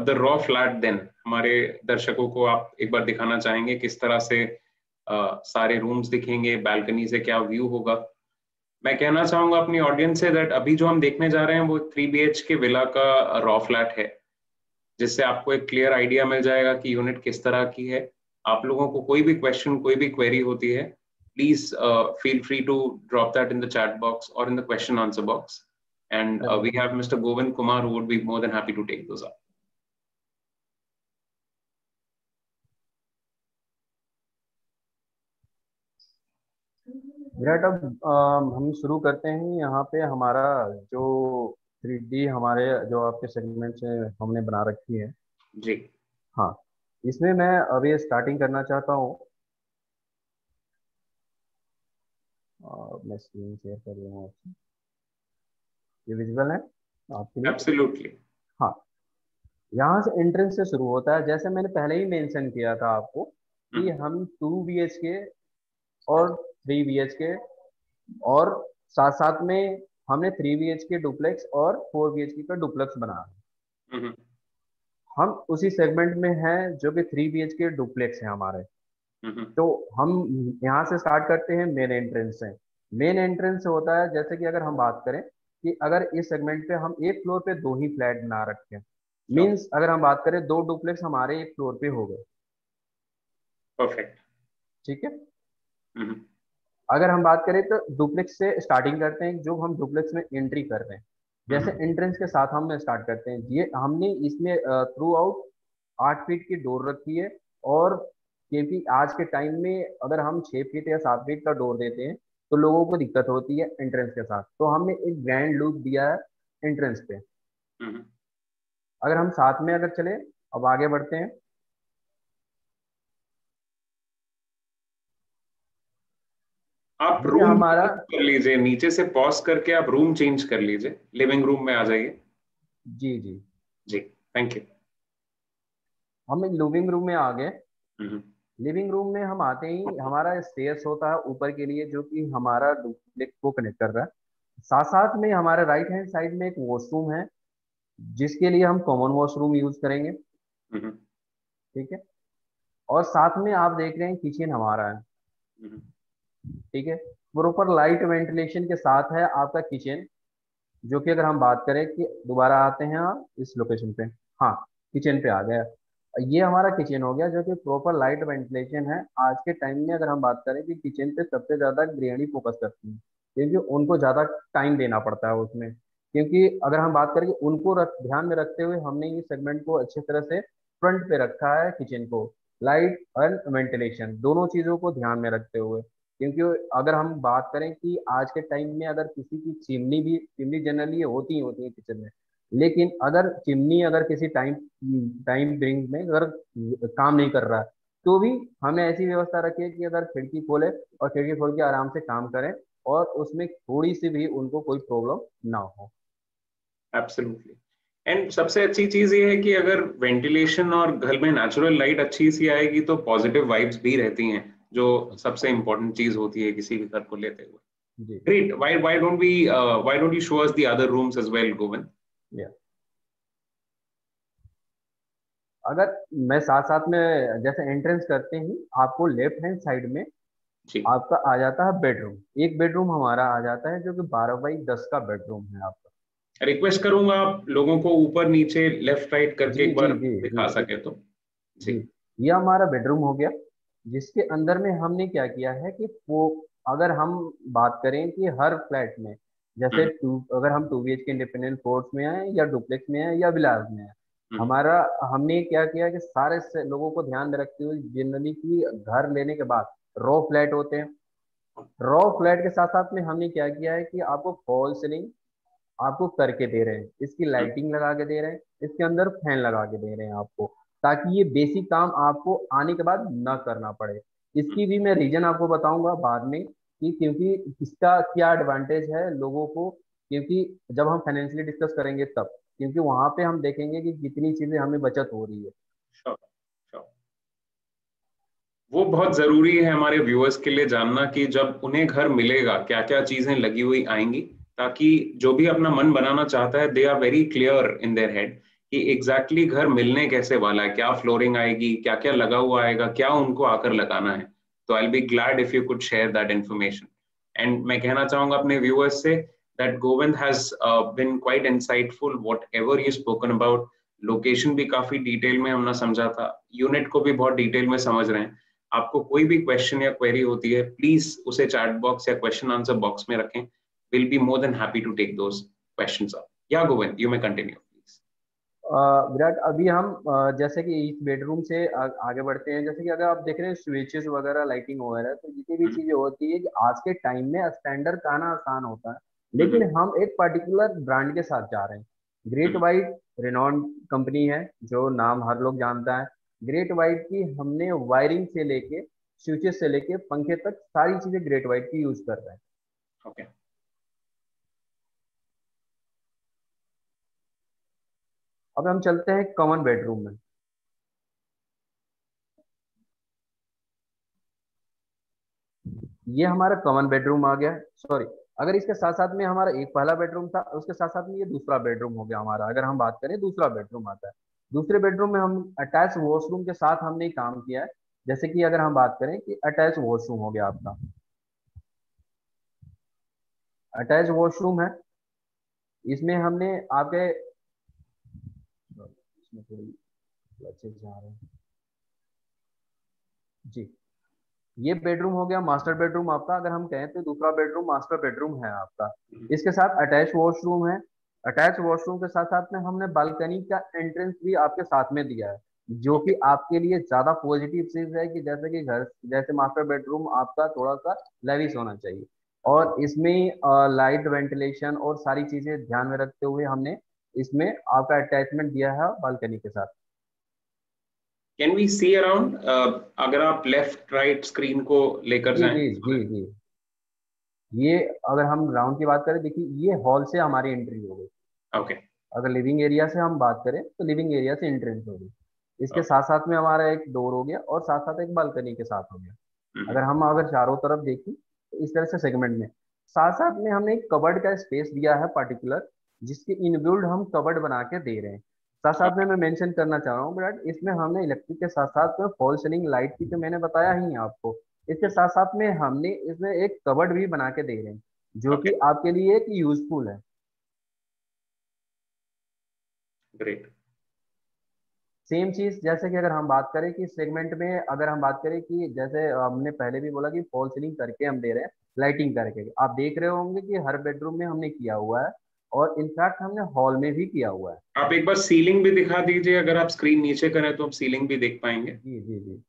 the raw flat then? हमारे दर्शकों को आप एक बार दिखाना चाहेंगे किस तरह से सारे रूम्स दिखेंगे, बालकनी से क्या व्यू होगा? मैं कहना चाहूंगा अपनी ऑडियंस से दैट अभी जो हम देखने जा रहे हैं वो 3 BHK विला का रॉ फ्लैट है, जिससे आपको एक क्लियर आइडिया मिल जाएगा कि यूनिट किस तरह की है। आप लोगों को कोई भी क्वेश्चन, कोई भी क्वेरी होती है, please feel free to drop that in the chat box or in the question answer box, and we have Mr. Govind Kumar who would be more than happy to take those up. Virat, अब हम शुरू करते हैं। यहाँ पे हमारा जो 3D हमारे जो आपके सेगमेंट से हमने बना रखी है। जी। हाँ, इसमें मैं अभी स्टार्टिंग करना चाहता हूँ। मैं स्क्रीन शेयर कर रहा हूँ आपसे। ये विजुअल है आपके लिए। एब्सोल्युटली। हाँ, यहाँ से एंट्रेंस से शुरू होता है, जैसे मैंने पहले ही मेंशन किया था आपको कि हम 2 BHK और 3 BHK और साथ साथ में हमने 3 BHK डुप्लेक्स और 4 BHK का डुप्लेक्स बना है। हम्म। हम उसी सेगमेंट में हैं जो कि 3 BHK डुप्लेक्स है हमारे। हम्म। तो हम यहाँ से स्टार्ट करते हैं मेन एंट्रेंस से। मेन एंट्रेंस से होता है, जैसे कि अगर हम बात करें कि अगर इस सेगमेंट पे हम एक फ्लोर पे दो ही फ्लैट बना रखे हैं, श्योर। मीन्स अगर हम बात करें दो डुप्लेक्स हमारे एक फ्लोर पे हो गए। परफेक्ट। ठीक है। हम्म। अगर हम बात करें तो डुप्लेक्स से स्टार्टिंग करते हैं, जो हम डुप्लेक्स में एंट्री कर रहे हैं। जैसे हम्म। एंट्रेंस के साथ हम स्टार्ट करते हैं, ये हमने इसमें थ्रू आउट 8 फीट की डोर रखी है। और क्योंकि आज के टाइम में अगर हम 6 फीट या 7 फीट का डोर देते हैं तो लोगों को दिक्कत होती है एंट्रेंस के साथ, तो हमने एक ग्रैंड लुक दिया है एंट्रेंस पे। हम्म। अगर हम साथ में अगर चले, अब आगे बढ़ते हैं। आप ये रूम हमारा, चेंज कर लीजिए, नीचे से पॉज करके आप रूम चेंज कर लीजिए, लिविंग रूम में आ जाइए। जी जी, जी। Thank you. हम लिविंग रूम में आ गए। हम्म। लिविंग रूम में हम आते ही हमारा स्टेयर्स होता है ऊपर के लिए, जो कि हमारा डुप्लेक्स को कनेक्ट कर रहा है। साथ साथ में हमारे राइट हैंड साइड में एक वॉशरूम है, जिसके लिए हम कॉमन वॉशरूम यूज करेंगे। हम्म। ठीक है। और साथ में आप देख रहे हैं किचन हमारा है। हम्म। ठीक है। प्रॉपर लाइट वेंटिलेशन के साथ है आपका किचन, जो कि अगर हम बात करें कि दोबारा आते हैं आप इस लोकेशन पे। हाँ, किचन पे आ गया। ये हमारा किचन हो गया, जो कि प्रॉपर लाइट वेंटिलेशन है। आज के टाइम में अगर हम बात करें कि किचन पे सबसे ज्यादा गृहिणी फोकस करती है, क्योंकि उनको ज्यादा टाइम देना पड़ता है उसमें। क्योंकि अगर हम बात करें कि उनको ध्यान में रखते हुए हमने ये सेगमेंट को अच्छी तरह से फ्रंट पे रखा है किचन को, लाइट और वेंटिलेशन दोनों चीजों को ध्यान में रखते हुए। क्योंकि अगर हम बात करें कि आज के टाइम में अगर किसी की चिमनी जनरली होती है किचन में, लेकिन अगर चिमनी अगर किसी टाइम टाइम बिंग में अगर काम नहीं कर रहा है, तो भी हमें ऐसी व्यवस्था रखी है कि अगर खिड़की खोले और खिड़की खोल के आराम से काम करें, और उसमें थोड़ी सी भी उनको कोई प्रॉब्लम ना हो। एब्सोल्युटली। एंड सबसे अच्छी चीज ये है कि अगर वेंटिलेशन और घर में नेचुरल लाइट अच्छी सी आएगी तो पॉजिटिव वाइब्स भी रहती हैं, जो सबसे इंपॉर्टेंट चीज होती है किसी भी घर को लेते हुए। जी। Great. Why don't you show us the other rooms as well, Govind? या अगर मैं साथ साथ में, जैसे एंट्रेंस करते ही आपको लेफ्ट हैंड साइड में जी। आपका आ जाता है बेडरूम। एक बेडरूम हमारा आ जाता है, जो कि 12 बाई 10 का बेडरूम है आपका। रिक्वेस्ट करूंगा आप लोगों को ऊपर नीचे लेफ्ट राइट करके जी एक जी बार जी जी दिखा सके तो। जी। जी। ये हमारा बेडरूम हो गया, जिसके अंदर में हमने क्या किया है कि वो, अगर हम बात करें कि हर फ्लैट में, जैसे हम्म। अगर हम 2 BHK इंडिपेंडेंट फ्लोर्स में हैं या डुप्लेक्स में हैं या विलाज में हैं, हम्म। हमारा हमने क्या किया कि सारे से लोगों को ध्यान में रखते हुए, जनरली कि घर लेने के बाद रॉ फ्लैट होते हैं। रॉ फ्लैट के साथ साथ में हमने क्या किया है कि आपको फॉल सीलिंग आपको करके दे रहे हैं, इसकी हम्म। लाइटिंग लगा के दे रहे हैं, इसके अंदर फैन लगा के दे रहे हैं आपको, ताकि ये बेसिक काम आपको आने के बाद ना करना पड़े। हम्म। इसकी भी मैं रीजन आपको बताऊंगा बाद में कि क्योंकि इसका क्या एडवांटेज है लोगों को, क्योंकि जब हम फाइनेंशियली डिस्कस करेंगे तब, क्योंकि वहां पे हम देखेंगे कि कितनी चीजें हमें बचत हो रही है। श्योर। श्योर। वो बहुत जरूरी है हमारे व्यूअर्स के लिए जानना कि जब उन्हें घर मिलेगा क्या क्या चीजें लगी हुई आएंगी, ताकि जो भी अपना मन बनाना चाहता है they are very clear in their head कि एग्जैक्टली घर मिलने कैसे वाला है, क्या फ्लोरिंग आएगी, क्या क्या लगा हुआ आएगा, क्या उनको आकर लगाना है। तो I will be glad if you could share that information. And मैं कहना चाहूंगा अपने viewers say that Govind has been quite insightful what ever he spoken about. Location भी काफी डिटेल में हमने समझा था, यूनिट को भी बहुत डिटेल में समझ रहे हैं। आपको कोई भी क्वेश्चन या क्वेरी होती है प्लीज उसे चैट बॉक्स या क्वेश्चन आंसर बॉक्स में रखें। Will be more than happy to take those questions up. Yeah Govind, you may continue please. Virat, अभी हम जैसे कि इस बेडरूम से आगे बढ़ते हैं। जैसे कि अगर आप देख रहे हैं स्विचेस वगैरह लाइटिंग वगैरह, तो जितनी भी चीजें होती है कि आज के टाइम में स्टैंडर्ड का आना आसान होता है, लेकिन हम एक पर्टिकुलर ब्रांड के साथ जा रहे हैं। ग्रेट वाइट रेनॉल्ड कंपनी है, जो नाम हर लोग जानता है। ग्रेट वाइट की हमने वायरिंग से लेके स्विचेस से लेके पंखे तक सारी चीजें ग्रेट वाइट की यूज कर रहे हैं। ओके। अब हम चलते हैं कॉमन बेडरूम में। ये हमारा कॉमन बेडरूम आ गया, सॉरी। अगर इसके साथ साथ में हमारा एक पहला बेडरूम था, उसके साथ साथ में ये दूसरा बेडरूम हो गया हमारा। अगर हम बात करें, दूसरा बेडरूम आता है। दूसरे बेडरूम में हम अटैच वॉशरूम के साथ हमने काम किया है। जैसे कि अगर हम बात करें कि अटैच वॉशरूम हो गया आपका, अटैच वॉशरूम है। इसमें हमने आपके, इसमें थोड़ी अच्छे से आ रहे हैं जी। ये बेडरूम हो गया मास्टर बेडरूम आपका। अगर हम कहें तो दूसरा बेडरूम मास्टर बेडरूम है आपका। इसके साथ अटैच वॉशरूम है। अटैच वॉशरूम के साथ साथ में हमने बालकनी का एंट्रेंस भी आपके साथ में दिया है, जो ओके। कि आपके लिए ज्यादा पॉजिटिव चीज है कि जैसे कि घर, जैसे मास्टर बेडरूम आपका थोड़ा सा लेविश होना चाहिए। और इसमें लाइट वेंटिलेशन और सारी चीजें ध्यान में रखते हुए हमने इसमें आपका अटैचमेंट दिया है बालकनी के साथ। कैन वी सी अराउंड, अगर आप लेफ्ट राइट स्क्रीन को लेकर जी जाएं? जी जी जी। ये अगर हम राउंड की बात करें, देखिए ये हॉल से हमारी एंट्री हो गई। ओके। अगर लिविंग एरिया से हम बात करें तो लिविंग एरिया से एंट्रेंस हो गई। इसके ओके। साथ साथ में हमारा एक डोर हो गया और साथ साथ एक बालकनी के साथ हो गया। अगर चारों तरफ देखें तो इस तरह से सेगमेंट में साथ साथ में हमने एक कबर्ड का स्पेस दिया है पार्टिकुलर, जिसके इनबिल्ड हम कबर्ड बना के दे रहे हैं। साथ साथ में मैं मेंशन करना चाह रहा हूँ बट इसमें हमने इलेक्ट्रिक के साथ साथ में फॉल सीलिंग लाइट की तो मैंने बताया ही है आपको। इसके साथ साथ में हमने इसमें एक कबर्ड भी बना के दे रहे हैं, जो ओके। कि आपके लिए एक यूजफुल है। ग्रेट। सेम चीज जैसे कि अगर हम बात करें कि सेगमेंट में, अगर हम बात करें कि जैसे हमने पहले भी बोला कि फॉल सीलिंग करके हम दे रहे हैं, लाइटिंग करके आप देख रहे होंगे कि हर बेडरूम में हमने किया हुआ है और इनफैक्ट हमने हॉल में भी किया हुआ है। आप एक बार सीलिंग भी दिखा दीजिए, अगर आप स्क्रीन नीचे करें तो आप सीलिंग भी देख पाएंगे। जी जी जी।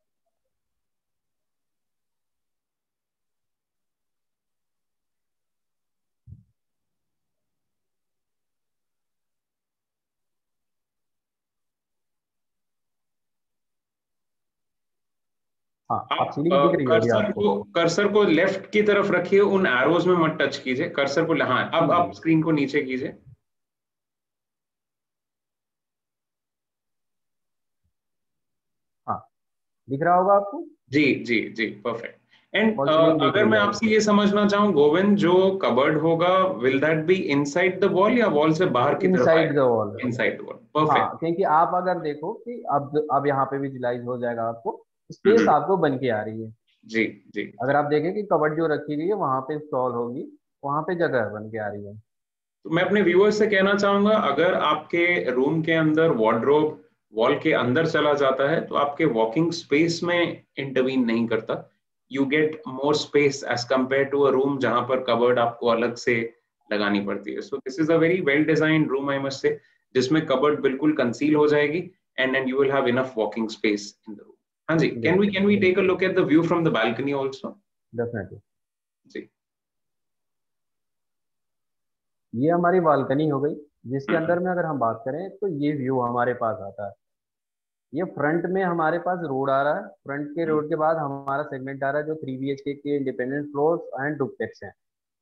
हाँ, आप आप सीलिंग दिख रही होगी आपको। कर्सर को लेफ्ट की तरफ रखिए, उन एरोज में मत टच कीजिए कर्सर को। हाँ, जी अब जी। आप स्क्रीन को नीचे कीजिए। हाँ, दिख रहा होगा आपको। जी जी जी, परफेक्ट। एंड फॉल सीलिंग दिख अगर रही मैं है आपसे आपको। ये समझना चाहूँ गोविंद, जो कबर्ड होगा, will that be inside the wall या वॉल से बाहर की तरफ इनसाइड द आएगा? वॉल। इनसाइड द वॉल, हाँ, परफेक्ट। क्योंकि आप अगर देखो कि अब यहाँ पे विजुलाइज हो जाएगा आपको, स्पेस आपको बन के आ रही है। जी जी अगर जी। आप देखें कि कबर्ड जो रखी हुई है वहां पे इंस्टॉल होगी, वहां पे जगह बन के आ रही है। तो मैं अपने व्यूअर्स से कहना चाहूंगा, अगर आपके रूम के अंदर वार्डरोब वॉल के अंदर चला जाता है तो आपके वॉकिंग स्पेस में इंटरवीन नहीं करता। You get more space as compare to a room जहां पर कबर्ड आपको अलग से लगानी पड़ती है। So this is a very well design room, I must say, जिसमें कबर्ड बिल्कुल कंसील हो जाएगी and you will have enough walking space in the room. हाँ जी, can we take a look at the view from the balcony also? Definitely. जी। ये हमारी balcony हो गई, जिसके हम्म, अंदर में अगर हम बात करें तो ये व्यू हमारे पास आता है। ये फ्रंट में हमारे पास रोड आ रहा है, फ्रंट के हम्म, रोड के बाद हमारा सेगमेंट आ रहा है जो 3 BHK के इंडिपेंडेंट फ्लोर्स एंड डुप्लेक्स हैं।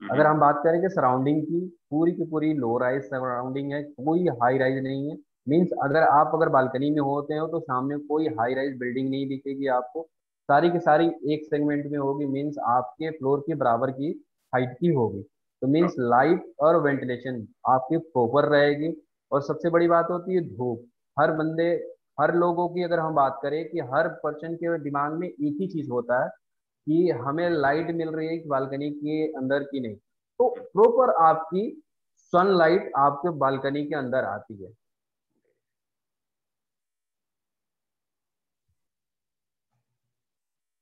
अगर हम्म, हम बात करें कि सराउंडिंग की पूरी लो राइज सराउंडिंग है, कोई हाई राइज नहीं है। मीन्स अगर बालकनी में होते हो तो सामने कोई हाई राइज बिल्डिंग नहीं दिखेगी आपको। सारी की सारी एक सेगमेंट में होगी, मीन्स आपके फ्लोर के बराबर की हाइट की होगी। तो मीन्स लाइट और वेंटिलेशन आपकी प्रॉपर रहेगी। और सबसे बड़ी बात होती है धूप। हर बंदे, हर लोगों की अगर हम बात करें कि हर पर्सन के दिमाग में एक ही चीज होता है कि हमें लाइट मिल रही है बालकनी के अंदर की नहीं। तो प्रॉपर आपकी सनलाइट आपके बालकनी के अंदर आती है।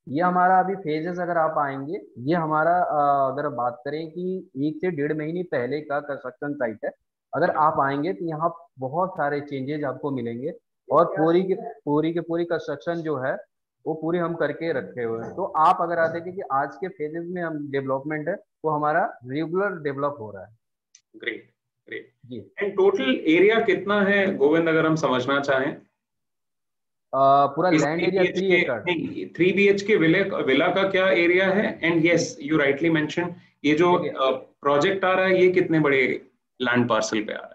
ये हमारा अभी फेजेस अगर आप आएंगे, ये हमारा अगर बात करें कि 1 से 1.5 महीने पहले का कंस्ट्रक्शन साइट है। अगर आप आएंगे तो यहाँ बहुत सारे चेंजेस आपको मिलेंगे। और पूरी कंस्ट्रक्शन जो है वो पूरी हम करके रखे हुए हैं। तो आप अगर आते हैं कि आज के फेजेस में हम डेवलपमेंट है, वो हमारा रेगुलर डेवलप हो रहा है। Great great. जी। एंड टोटल एरिया कितना है गोविंद, अगर हम समझना चाहें? पूरा इस land three area B H three के एकड़ नहीं, 3 BHK विले विला का क्या एरिया है? And yes, you rightly mention, ये जो देखिए, प्रोजेक्ट आ रहा है ये कितने बड़े लैंड पार्सल पे आ रहा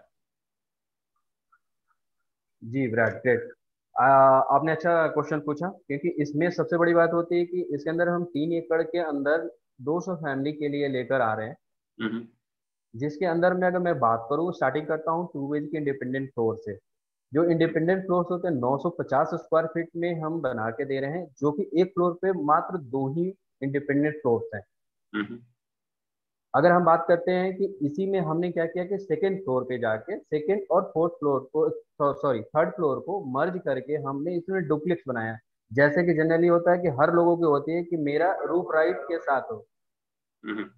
जी विराट, ग्रेट। आपने अच्छा क्वेश्चन पूछा, क्योंकि इसमें सबसे बड़ी बात होती है कि इसके अंदर हम 3 एकड़ के अंदर 200 फैमिली के लिए लेकर आ रहे हैं, हम्म, जिसके अंदर में अगर मैं बात करूँ, स्टार्टिंग करता हूँ 2 BHK के इंडिपेंडेंट फ्लोर से। जो इंडिपेंडेंट फ्लोर्स होते हैं 950 स्क्वायर फीट में हम बना के दे रहे हैं, जो कि एक फ्लोर पे मात्र 2 ही इंडिपेंडेंट फ्लोर्स हैं। हम्म, अगर हम बात करते हैं कि इसी में हमने क्या किया कि सेकेंड फ्लोर पे जाके सेकेंड और फोर्थ फ्लोर को, सॉरी थर्ड फ्लोर को मर्ज करके हमने इसमें डुप्लेक्स बनाया। जैसे कि जनरली होता है कि हर लोगों की होती है कि मेरा रूफ राइट के साथ हो। हम्म।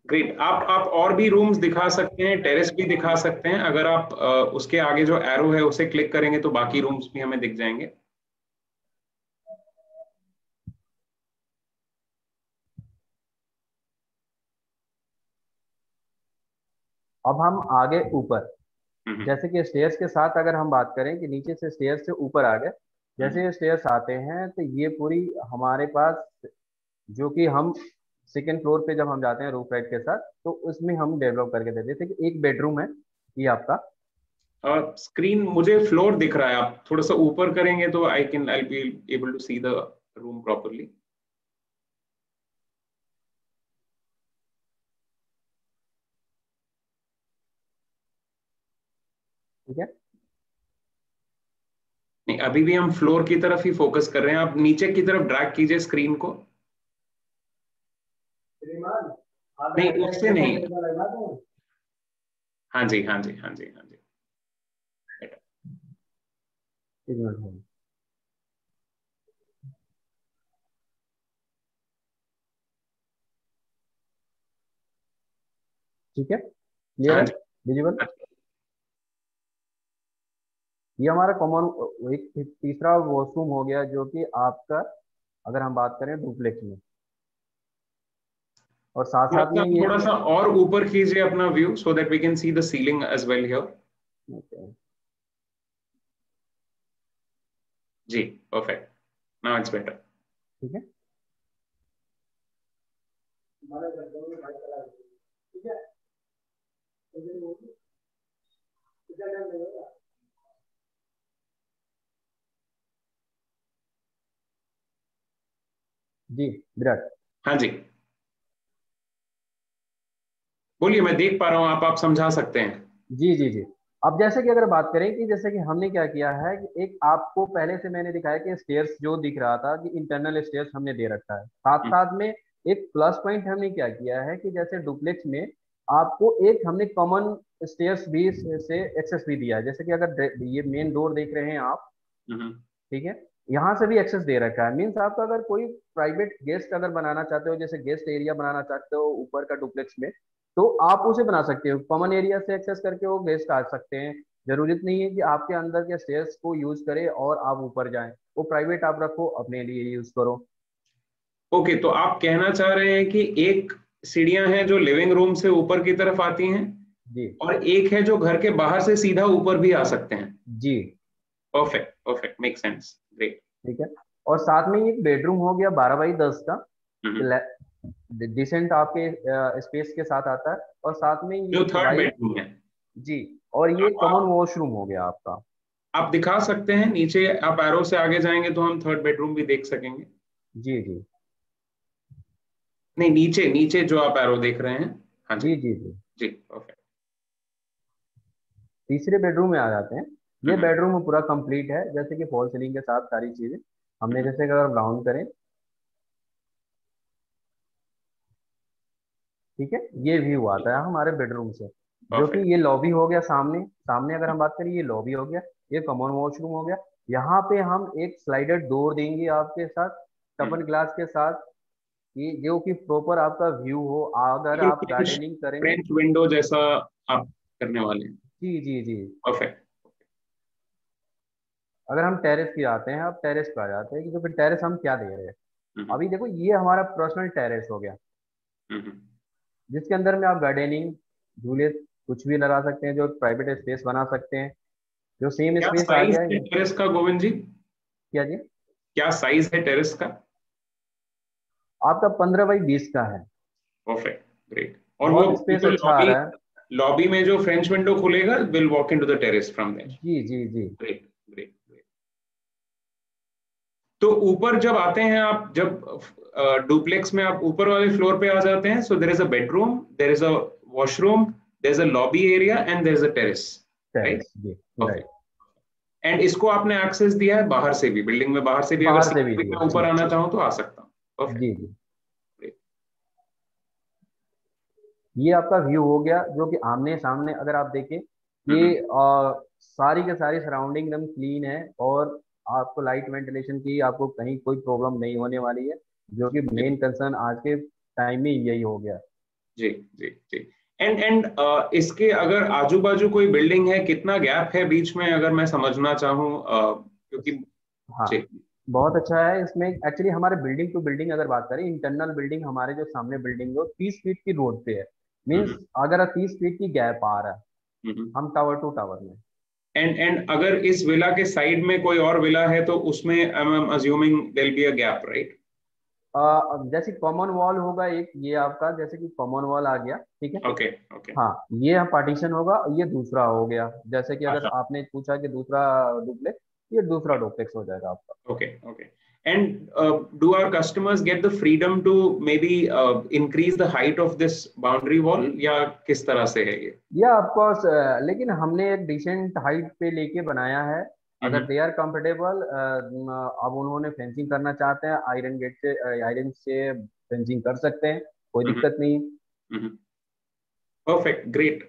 ग्रेट। आप और भी रूम्स दिखा सकते हैं, टेरेस भी दिखा सकते हैं। अगर आप उसके आगे जो एरो है उसे क्लिक करेंगे तो बाकी रूम्स भी हमें दिख जाएंगे। अब हम आगे ऊपर, हम्म, जैसे कि स्टेयर्स के साथ अगर हम बात करें कि नीचे से स्टेयर्स से ऊपर आ गए, हम्म। जैसे ये स्टेयर्स आते हैं तो ये पूरी हमारे पास, जो कि हम सेकेंड फ्लोर पे जब हम जाते हैं रूफ राइट के साथ, तो उसमें हम डेवलप करके देते हैं। जैसे कि एक बेडरूम है ये आपका। स्क्रीन मुझे फ्लोर दिख रहा है, आप थोड़ा सा ऊपर करेंगे तो I be able to see the room properly. ठीक है। नहीं, अभी भी हम फ्लोर की तरफ ही फोकस कर रहे हैं। आप नीचे की तरफ ड्रैग कीजिए स्क्रीन को। श्रीमान, आधा नहीं, घंटा उससे एक नहीं। घंटे का लगा दूं? हाँ जी, हाँ जी, हाँ जी, हाँ जी। एक मिनट हो। ठीक है, क्लियर हाँ है, जी, विजिबल। हाँ जी। ये हमारा कॉमन एक तीसरा वॉशरूम हो गया, जो कि आपका अगर हम बात करें डुप्लेक्स में, और साथ साथ में ये, थोड़ा सा और ऊपर कीजिए अपना view so that we can see the ceiling as well here. जी, परफेक्ट। Now it's better. ठीक है। हमारे घर में भाई चला गया। ठीक है, कितना टाइम लगेगा? जी विराट। हाँ जी, बोलिए, मैं देख पा रहा हूँ, आप समझा सकते हैं। जी जी जी। अब जैसे कि अगर बात करें कि जैसे कि हमने क्या किया है कि एक आपको पहले से मैंने दिखाया कि स्टेयर्स जो दिख रहा था कि इंटरनल स्टेयर्स हमने दे रखा है, साथ हम्म, साथ में एक प्लस पॉइंट हमने क्या किया है कि जैसे डुप्लेक्स में आपको एक हमने कॉमन स्टेयर्स भी से एक्सेस भी दिया है। जैसे कि अगर ये मेन डोर देख रहे हैं आप, हम्म। ठीक है, यहाँ से भी एक्सेस दे रखा है। मीन्स आपका अगर कोई प्राइवेट गेस्ट अगर बनाना चाहते हो, जैसे गेस्ट एरिया बनाना चाहते हो ऊपर का डुप्लेक्स में, तो आप उसे बना सकते हो। कॉमन एरिया से एक्सेस करके वो गेस्ट आ सकते हैं। जरूरत नहीं है कि आपके अंदर के स्टेयर्स को यूज करें और आप ऊपर जाएं। वो प्राइवेट आप रखो, अपने लिए यूज करो। ओके, तो आप कहना चाह रहे हैं कि एक सीढ़ियां हैं जो लिविंग रूम से ऊपर की तरफ आती हैं, जी और एक है जो घर के बाहर से सीधा ऊपर भी आ सकते हैं। जी। Perfect, perfect, make sense. Great. ठीक है। और साथ में एक बेडरूम हो गया 12 बाई 10 का, हम्म। डिसेंट आपके स्पेस के साथ आता है। और साथ में ये जो थर्ड डिवाइड, बेडरूम है। जी, और ये कॉमन आप वॉशरूम हो गया आपका। आप दिखा सकते हैं नीचे, आप एरो से आगे जाएंगे तो हम थर्ड बेडरूम भी देख सकेंगे। जी जी नहीं, नीचे नीचे जो आप एरो देख रहे हैं। हाँ जी। जी जी जी। जी, परफेक्ट। तीसरे बेडरूम में आ जाते हैं। ये हम्म, बेडरूम पूरा कंप्लीट है, जैसे कि फॉल सीलिंग के साथ सारी चीजें हमने, हम्म। जैसे कि अगर राउंड करें, ठीक है, ये व्यू आता है हमारे बेडरूम से। जो कि परफेक्ट। ये लॉबी हो गया, सामने सामने अगर हम बात करें, ये लॉबी हो गया, ये कॉमन वॉशरूम हो गया। यहाँ पे हम एक स्लाइडर डोर देंगे आपके साथ, हम्म। टफन ग्लास के साथ, ये जो कि प्रॉपर आपका व्यू हो अगर ये आप फ्रेंच गार्डनिंग करेंगे। फ्रेंच विंडो जैसा आप करने वाले हैं। जी जी जी। परफेक्ट। अगर हम टेरेस की आते हैं, अब टेरेस पे आ जाते हैं कि जो फिर टेरेस हम क्या दे रहे हैं। हम्म, अभी देखो, ये हमारा पर्सनल टेरेस हो गया, हम्म। जिसके अंदर में आप गार्डनिंग, झूले, कुछ भी लगा सकते हैं, जो प्राइवेट स्पेस बना सकते हैं, जो सेम क्या स्पेस आ साइज गया है है। टेरेस का गोविंद जी? क्या जी? क्या साइज है टेरेस का? आपका 15 बाई 20 का है। Perfect, great. और वो बहुत स्पेस जो अच्छा आ लॉबी रहा है। लॉबी में जो फ्रेंच विंडो खुलेगा, will walk into the terrace from there. जी जी जी। Great, great, great. तो ऊपर जब आते हैं आप, जब डुप्लेक्स में आप ऊपर वाले फ्लोर पे आ जाते हैं, so there is a bedroom, there is a washroom, there is a lobby area and there is a terrace, right? Terrace जी, ओके। राइट। एंड इसको आपने एक्सेस दिया है बाहर से भी, बिल्डिंग में बाहर से भी, अगर बाहर से भी सीढ़ी दिया में ऊपर जी। आना चाहूँ तो आ सकता हूँ। परफेक्ट। जी जी, ये आपका व्यू हो गया जो कि आमने सामने अगर आप देखें, ये सारी के सारी सराउंडिंग एकदम क्लीन है, और आपको लाइट वेंटिलेशन की आपको कहीं कोई प्रॉब्लम नहीं होने वाली है, जो कि मेन कंसर्न आज के टाइम में यही हो गया। जी जी जी। एंड इसके अगर आजू बाजू कोई बिल्डिंग है, कितना गैप है बीच में, अगर मैं समझना चाहूँ, क्योंकि हाँ, जी। बहुत अच्छा है इसमें। एक्चुअली हमारे बिल्डिंग टू बिल्डिंग अगर बात करें, इंटरनल बिल्डिंग हमारे जो सामने बिल्डिंग है 30 फीट की रोड पे है। मीन्स अगर 30 फीट की गैप आ रहा है, हम टावर टू टावर में। एंड अगर इस विला के साइड में कोई और विला है तो उसमें I am assuming there will be a gap, right? जैसे कॉमन वॉल होगा एक, ये आपका जैसे कि कॉमन वॉल आ गया, ठीक है। Okay okay. हाँ, ये पार्टीशन होगा, ये दूसरा हो गया। जैसे कि अगर अच्छा। आपने पूछा कि दूसरा डुप्लेक्स, ये दूसरा डुप्लेक्स हो जाएगा आपका। Okay, okay. And do our customers get the freedom to maybe increase the height of this boundary wall, या किस तरह से है ये? या ऑफकोर्स, लेकिन हमने एक डिसेंट हाइट पे लेके बनाया है। अगर हम्म दे आर कंफर्टेबल, अब उन्होंने फेंसिंग करना चाहते हैं, आयरन गेट से, आयरन से फेंसिंग कर सकते हैं, कोई हम्म दिक्कत नहीं। हम्म। Perfect, great.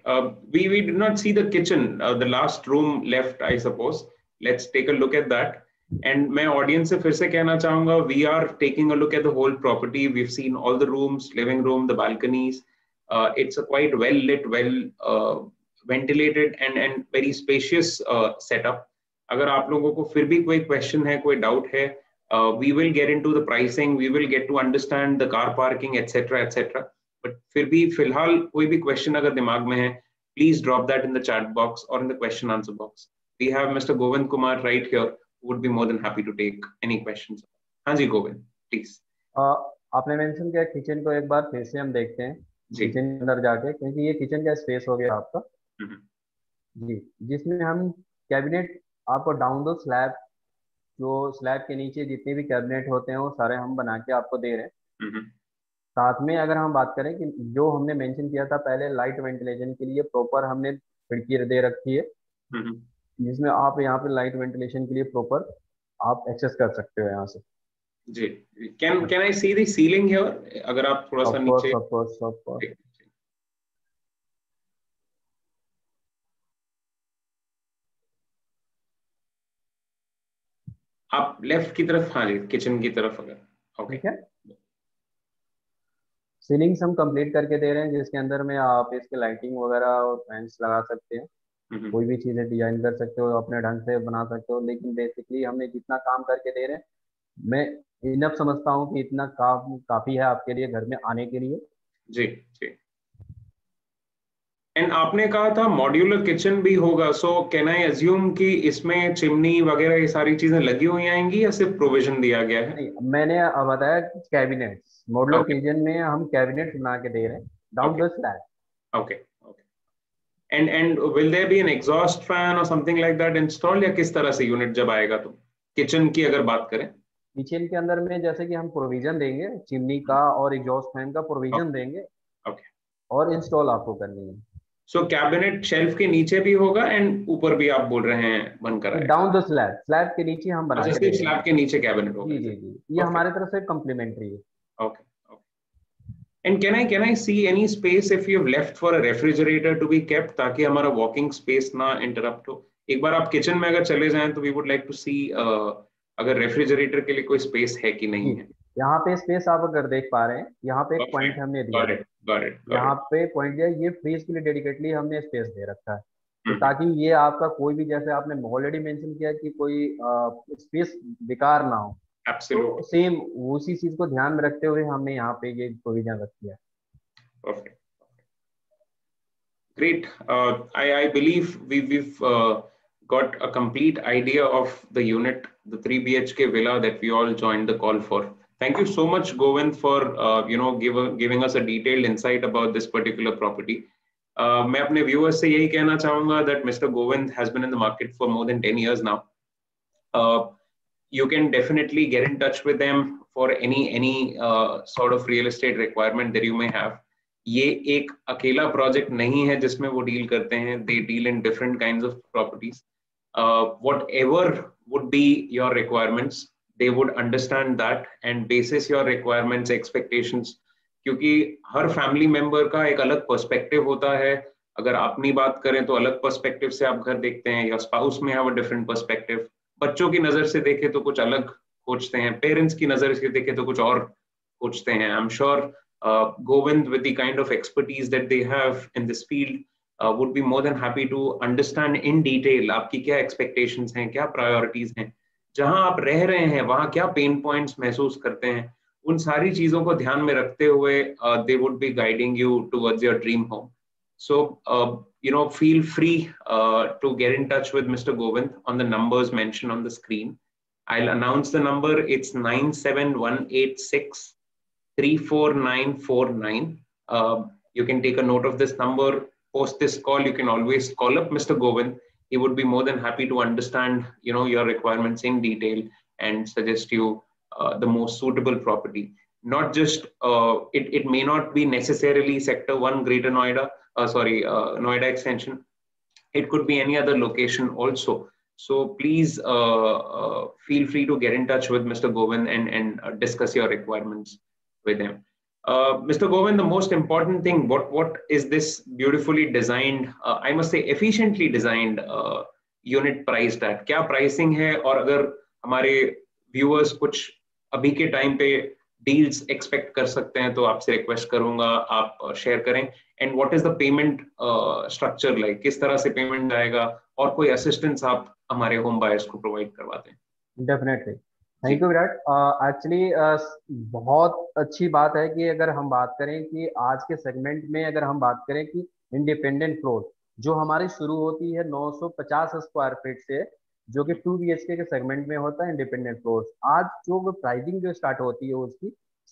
We did not see the kitchen, the last room left, I suppose. Let's take a look at that. And मैं audience से फिर से कहना चाहूँगा, we are taking a look at the whole property. We've seen all the rooms, living room, the balconies. It's a quite well lit, well ventilated and very spacious setup. अगर आप लोगों को फिर भी कोई question है, कोई doubt है, we will get into the pricing. We will get to understand the car parking, etc., etc. But फिर भी फिलहाल कोई भी क्वेश्चन अगर दिमाग में है, please drop that in the chat box और in the question answer box. We have mister Govind Kumar right here, would be more than happy to take any questions. हाँ जी गोविंद, प्लीज. आपने मेंशन किया किचन को, एक बार फिर से हम देखते हैं जी. किचन के अंदर जाके, क्योंकि ये किचन का स्पेस हो गया आपका हम्म जी, जिसमें हम कैबिनेट आपको डाउन द स्लैब, जो स्लैब के नीचे जितने भी कैबिनेट होते हैं वो सारे हम बना के आपको दे रहे हैं। हम्म साथ में अगर हम बात करें कि जो हमने मेंशन किया था पहले, लाइट वेंटिलेशन के लिए प्रॉपर हमने खिड़की दे रखी है, हम्म. जिसमें आप यहाँ पे लाइट वेंटिलेशन के लिए प्रॉपर आप एक्सेस कर सकते हो यहाँ से। जी. Can I see the ceiling here, अगर आप थोड़ा सा ऑफ कोर्स, नीचे. Of course, of course. जी. आप लेफ्ट की तरफ, हाँ जी, किचन की तरफ अगर. ओके. ठीक है, सीलिंग्स हम कंप्लीट करके दे रहे हैं, जिसके अंदर में आप इसके लाइटिंग वगैरह और फैंस लगा सकते हैं, हम्म. कोई भी चीज़ें डिजाइन कर सकते हो, अपने ढंग से बना सकते हो। लेकिन बेसिकली हमने जितना काम करके दे रहे हैं, मैं इनफ समझता हूँ कि इतना काम काफ़ी है आपके लिए घर में आने के लिए। जी जी. एंड आपने कहा था मॉड्यूलर किचन भी होगा, सो कैन आई अज्यूम कि इसमें चिमनी वगैरह ये सारी चीजें लगी हुई आएंगी या सिर्फ प्रोविजन दिया गया है? नहीं, मैंने बताया कि कैबिनेट्स, मॉड्यूलर ओके किचन में हम कैबिनेट्स बना के दे रहे हैं down okay the slab. Okay okay. And will there be an exhaust fan और समथिंग लाइक दैट इंस्टॉल्ड, या किस तरह से यूनिट जब आएगा तो, किचन की अगर बात करें? किचन के अंदर में जैसे कि हम प्रोविजन देंगे चिमनी का और एग्जॉस्ट फैन का प्रोविजन देंगे, ओके. और इंस्टॉल आपको करनी है। सो कैबिनेट शेल्फ के नीचे भी होगा एंड ऊपर भी आप बोल रहे हैं बनकर आएगा? डाउन द स्लैब, स्लैब के नीचे हम बना अच्छा, के दे सिर्फ रहे हैं। स्लैब के नीचे कैबिनेट होगा? जी जी जी, ये ओके हमारे तरफ से कम्प्लीमेंट्री है। Okay. And can I see any space if you've left for a refrigerator to be kept, ताकि हमारा walking space ना interrupt हो? एक बार आप किचन में अगर चले जाएं तो we would like to see अगर रेफ्रिजरेटर के लिए कोई स्पेस है कि जी, नहीं है. यहाँ पे स्पेस आप अगर देख पा रहे हैं, यहाँ पे एक पॉइंट Perfect. हमने दिया Got है। it. Got it. Got यहाँ it. पे पॉइंट दिया है, ये फ्रीज के लिए डेडिकेटली हमने स्पेस दे रखा है, तो हम्म. ताकि ये आपका कोई भी, जैसे आपने ऑलरेडी मेंशन किया कि कोई स्पेस बेकार ना हो, तो Absolutely. सेम उसी चीज को ध्यान में रखते हुए हमने यहाँ पे ये प्रोविजन रखी है। Perfect. Great. I believe we've got a complete idea of the unit, the 3 BHK villa that we all joined the call for. Thank you so much, Govind, for giving us a detailed insight about this particular property. मैं अपने viewers से यही कहना चाहूँगा that Mr. Govind has been in the market for more than 10 years now. you can definitely get in touch with them for any sort of real estate requirement that you may have. ये एक अकेला project नहीं है जिसमें वो deal करते हैं. They deal in different kinds of properties. Whatever would be your requirements, they would understand that and basis your requirements, expectations. क्योंकि हर फैमिली मेंबर का एक अलग पर्सपेक्टिव होता है. अगर अपनी बात करें तो अलग पर्सपेक्टिव से आप घर देखते हैं, या स्पाउस में हैव अ डिफरेंट पर्सपेक्टिव. बच्चों की नजर से देखे तो कुछ अलग खोजते हैं, पेरेंट्स की नजर से देखे तो कुछ और खोजते हैं. I am sure Govind, with the kind of expertise that they have in this field, would be more than happy to understand in detail आपकी क्या expectations हैं, क्या priorities हैं, जहां आप रह रहे हैं वहां क्या pain points महसूस करते हैं. उन सारी चीजों को ध्यान में रखते हुए they would be guiding you towards your dream home. So feel free to get in touch with Mr. Govind on the numbers mentioned on the screen. I'll announce the number. It's 97186 34949. You can take a note of this number. Post this call, you can always call up Mr. Govind. He would be more than happy to understand your requirements in detail and suggest you the most suitable property. Not just it may not be necessarily Sector 1 Greater Noida, Noida Extension. It could be any other location also. So please feel free to get in touch with Mr. Govind and discuss your requirements with him. Mr. Govind, the most important thing, what is this beautifully designed, I must say efficiently designed unit priced at? क्या pricing है, और अगर हमारे viewers कुछ अभी के time पे deals expect कर सकते हैं तो आपसे request करूँगा आप share करें. And what is the payment structure like? किस तरह से payment आएगा, और कोई assistance आप हमारे home buyers को provide करवाते हैं? Definitely. Thank you Virat. Actually बहुत अच्छी बात है कि अगर हम बात करें कि आज के सेगमेंट में अगर हम बात करें कि इंडिपेंडेंट फ्लोर जो हमारी शुरू होती है 950 स्क्वायर फीट से, जो कि 2 BHK के सेगमेंट में होता है इंडिपेंडेंट फ्लोर. आज जो प्राइसिंग जो स्टार्ट होती है उसकी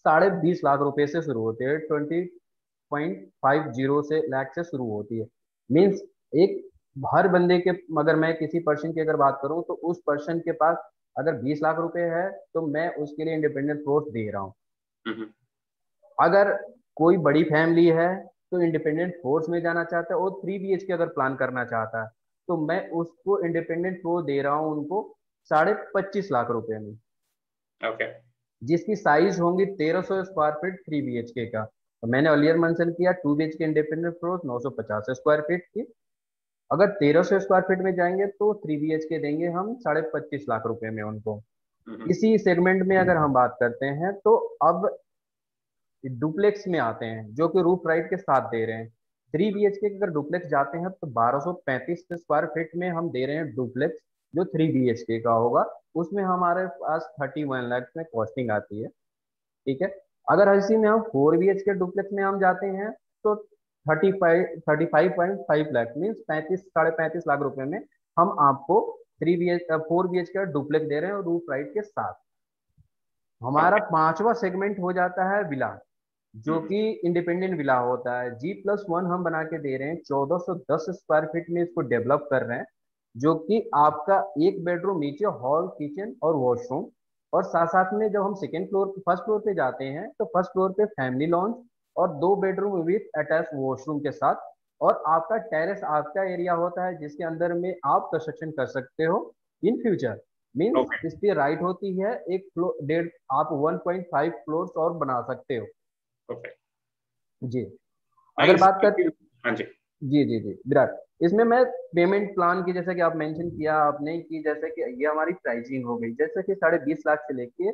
20.5 लाख रुपए से शुरू होती है, 20.50 से लाख से शुरू होती है. मीन्स एक हर बंदे के, अगर मैं किसी पर्सन की अगर बात करूं तो उस पर्सन के पास अगर 20 लाख रुपए है तो मैं उसके लिए इंडिपेंडेंट फ्लोर दे रहा हूँ. अगर कोई बड़ी फैमिली है तो इंडिपेंडेंट फ्लोर्स में जाना चाहता है और 3 BHK अगर प्लान करना चाहता है तो मैं उसको इंडिपेंडेंट फ्लोर दे रहा हूँ उनको 25.5 लाख रुपए में. okay. जिसकी साइज होंगी 1300 स्क्वायर फीट 3 BHK का. तो मैंने अर्लियर मेंशन किया 2 BHK independent floor 950 square feet की. अगर 1300 स्क्वायर फीट में जाएंगे तो 3 BHK देंगे हम 25.5 लाख रुपए में उनको. इसी सेगमेंट में अगर हम बात करते हैं तो अब डुप्लेक्स में आते हैं जो कि रूफ राइट के साथ दे रहे हैं. 3 BHK अगर डुप्लेक्स जाते हैं तो 1235 स्क्वायर फीट में हम दे रहे हैं डुप्लेक्स जो 3 BHK का होगा. उसमें हमारे पास 31 लाख में कॉस्टिंग आती है. ठीक है. अगर इसी में हम 4 BHK डुप्लेक्स में हम जाते हैं तो 35.5 लाख मीन्स 35.5 लाख रुपए में हम आपको 4 BHK डुप्लेक्स दे रहे हैं और रूफ राइट के साथ. हमारा 5वां सेगमेंट हो जाता है विला, जो कि इंडिपेंडेंट विला होता है. G+1 हम बना के दे रहे हैं 1410 स्क्वायर फीट में इसको डेवलप कर रहे हैं, जो कि आपका एक बेडरूम, नीचे हॉल, किचन और वॉशरूम, और साथ साथ में जब हम फर्स्ट फ्लोर पे जाते हैं तो फर्स्ट फ्लोर पे फैमिली लॉन्ज और 2 बेडरूम विथ अटैच वॉशरूम के साथ, और आपका टेरेस आपका एरिया होता है जिसके अंदर में आप कंस्ट्रक्शन कर सकते हो इन फ्यूचर. मीन्स इसकी राइट होती है एक फ्लोर आप 1.5 फ्लोर और बना सकते हो. जी. अगर बात कर जी विराट, इसमें मैं पेमेंट प्लान की, जैसे कि आप मेंशन किया आपने कि जैसे कि ये हमारी प्राइसिंग हो गई, जैसे कि 20.5 लाख से लेके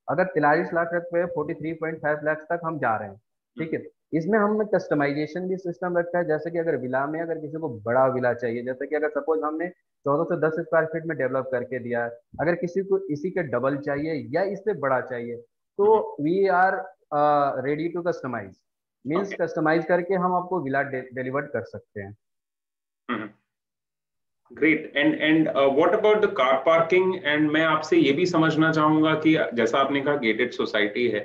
अगर 43 लाख रुपए 43.5 लाख तक हम जा रहे हैं. ठीक है. इसमें हमने कस्टमाइजेशन भी सिस्टम रखा है. जैसे कि अगर विला में अगर किसी को बड़ा विला चाहिए, जैसे कि अगर सपोज हमने 1410 स्क्वायर फीट में डेवलप करके दिया है, अगर किसी को इसी के डबल चाहिए या इससे बड़ा चाहिए तो we are ready to customize. Means customize करके हम आपको विला डिलीवर कर सकते हैं. Great. And what about the car parking? And मैं आपसे ये भी समझना चाहूंगा कि जैसा आपने कहा गेटेड सोसाइटी है,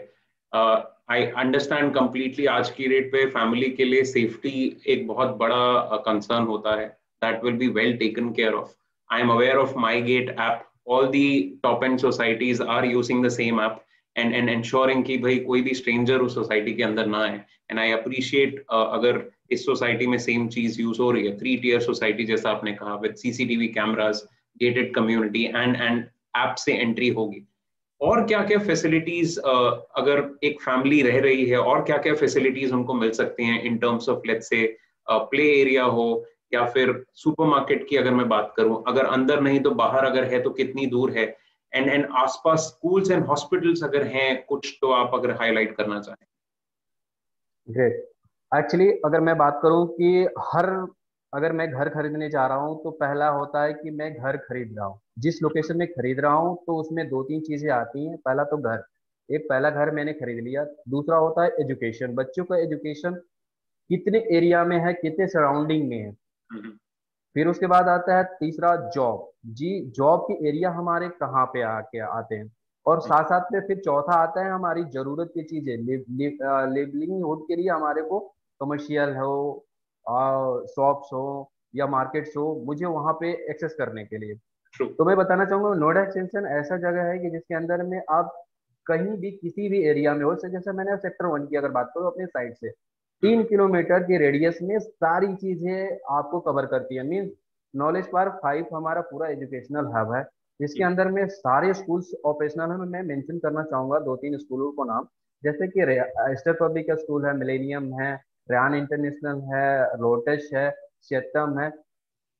आई अंडरस्टैंड कंप्लीटली आज की डेट पे फैमिली के लिए सेफ्टी एक बहुत बड़ा कंसर्न होता है. That will be well taken care of. I am aware of MyGate app all the top end societies are using the same app and ensuring कि भाई कोई भी stranger उस society के अंदर ना है. And I appreciate अगर इस society में same चीज use हो रही है, 3-tier society जैसा आपने कहा, with CCTV cameras, gated community and app से entry होगी. और क्या क्या फैसिलिटीज अगर एक फैमिली रह रही है, और क्या क्या फैसिलिटीज उनको मिल सकती हैं in terms of let's say play area हो, या फिर सुपरमार्केट की अगर मैं बात करूं, अगर अंदर नहीं तो बाहर अगर है तो कितनी दूर है, एंड आसपास स्कूल्स एंड हॉस्पिटल्स अगर हैं कुछ, तो आप अगर हाईलाइट करना चाहें. ग्रेट. एक्चुअली अगर मैं बात करूं कि हर अगर मैं घर खरीदने जा रहा हूं तो पहला होता है कि मैं घर खरीद रहा हूं, जिस लोकेशन में खरीद रहा हूं तो उसमें दो तीन चीजें आती हैं. पहला तो घर, एक पहला घर मैंने खरीद लिया. दूसरा होता है एजुकेशन, बच्चों का एजुकेशन कितने एरिया में है, कितने सराउंडिंग में है. फिर उसके बाद आता है तीसरा जॉब, जी जॉब की एरिया हमारे कहाँ पे आके आते हैं. और साथ साथ में फिर चौथा आता है हमारी जरूरत की चीजें, लिवलीहुड के लिए हमारे को कमर्शियल हो, शॉप्स हो या मार्केट्स हो, मुझे वहां पे एक्सेस करने के लिए. तो मैं बताना चाहूंगा नोएडा एक्सटेंशन ऐसा जगह है कि जिसके अंदर में आप कहीं भी किसी भी एरिया में हो, जैसे मैंने सेक्टर 1 की अगर बात करूँ अपने साइड से, 3 किलोमीटर के रेडियस में सारी चीजें आपको कवर करती है. मीन्स नॉलेज पार्क 5 हमारा पूरा एजुकेशनल हब है, जिसके अंदर में सारे स्कूल्स ऑपरेशनल है. मैं मेंशन करना चाहूंगा दो तीन स्कूलों को नाम, जैसे कि एस्टर पब्लिक का स्कूल है, मिलेनियम है, रेहान इंटरनेशनल है, रोटेश है, चेतम है,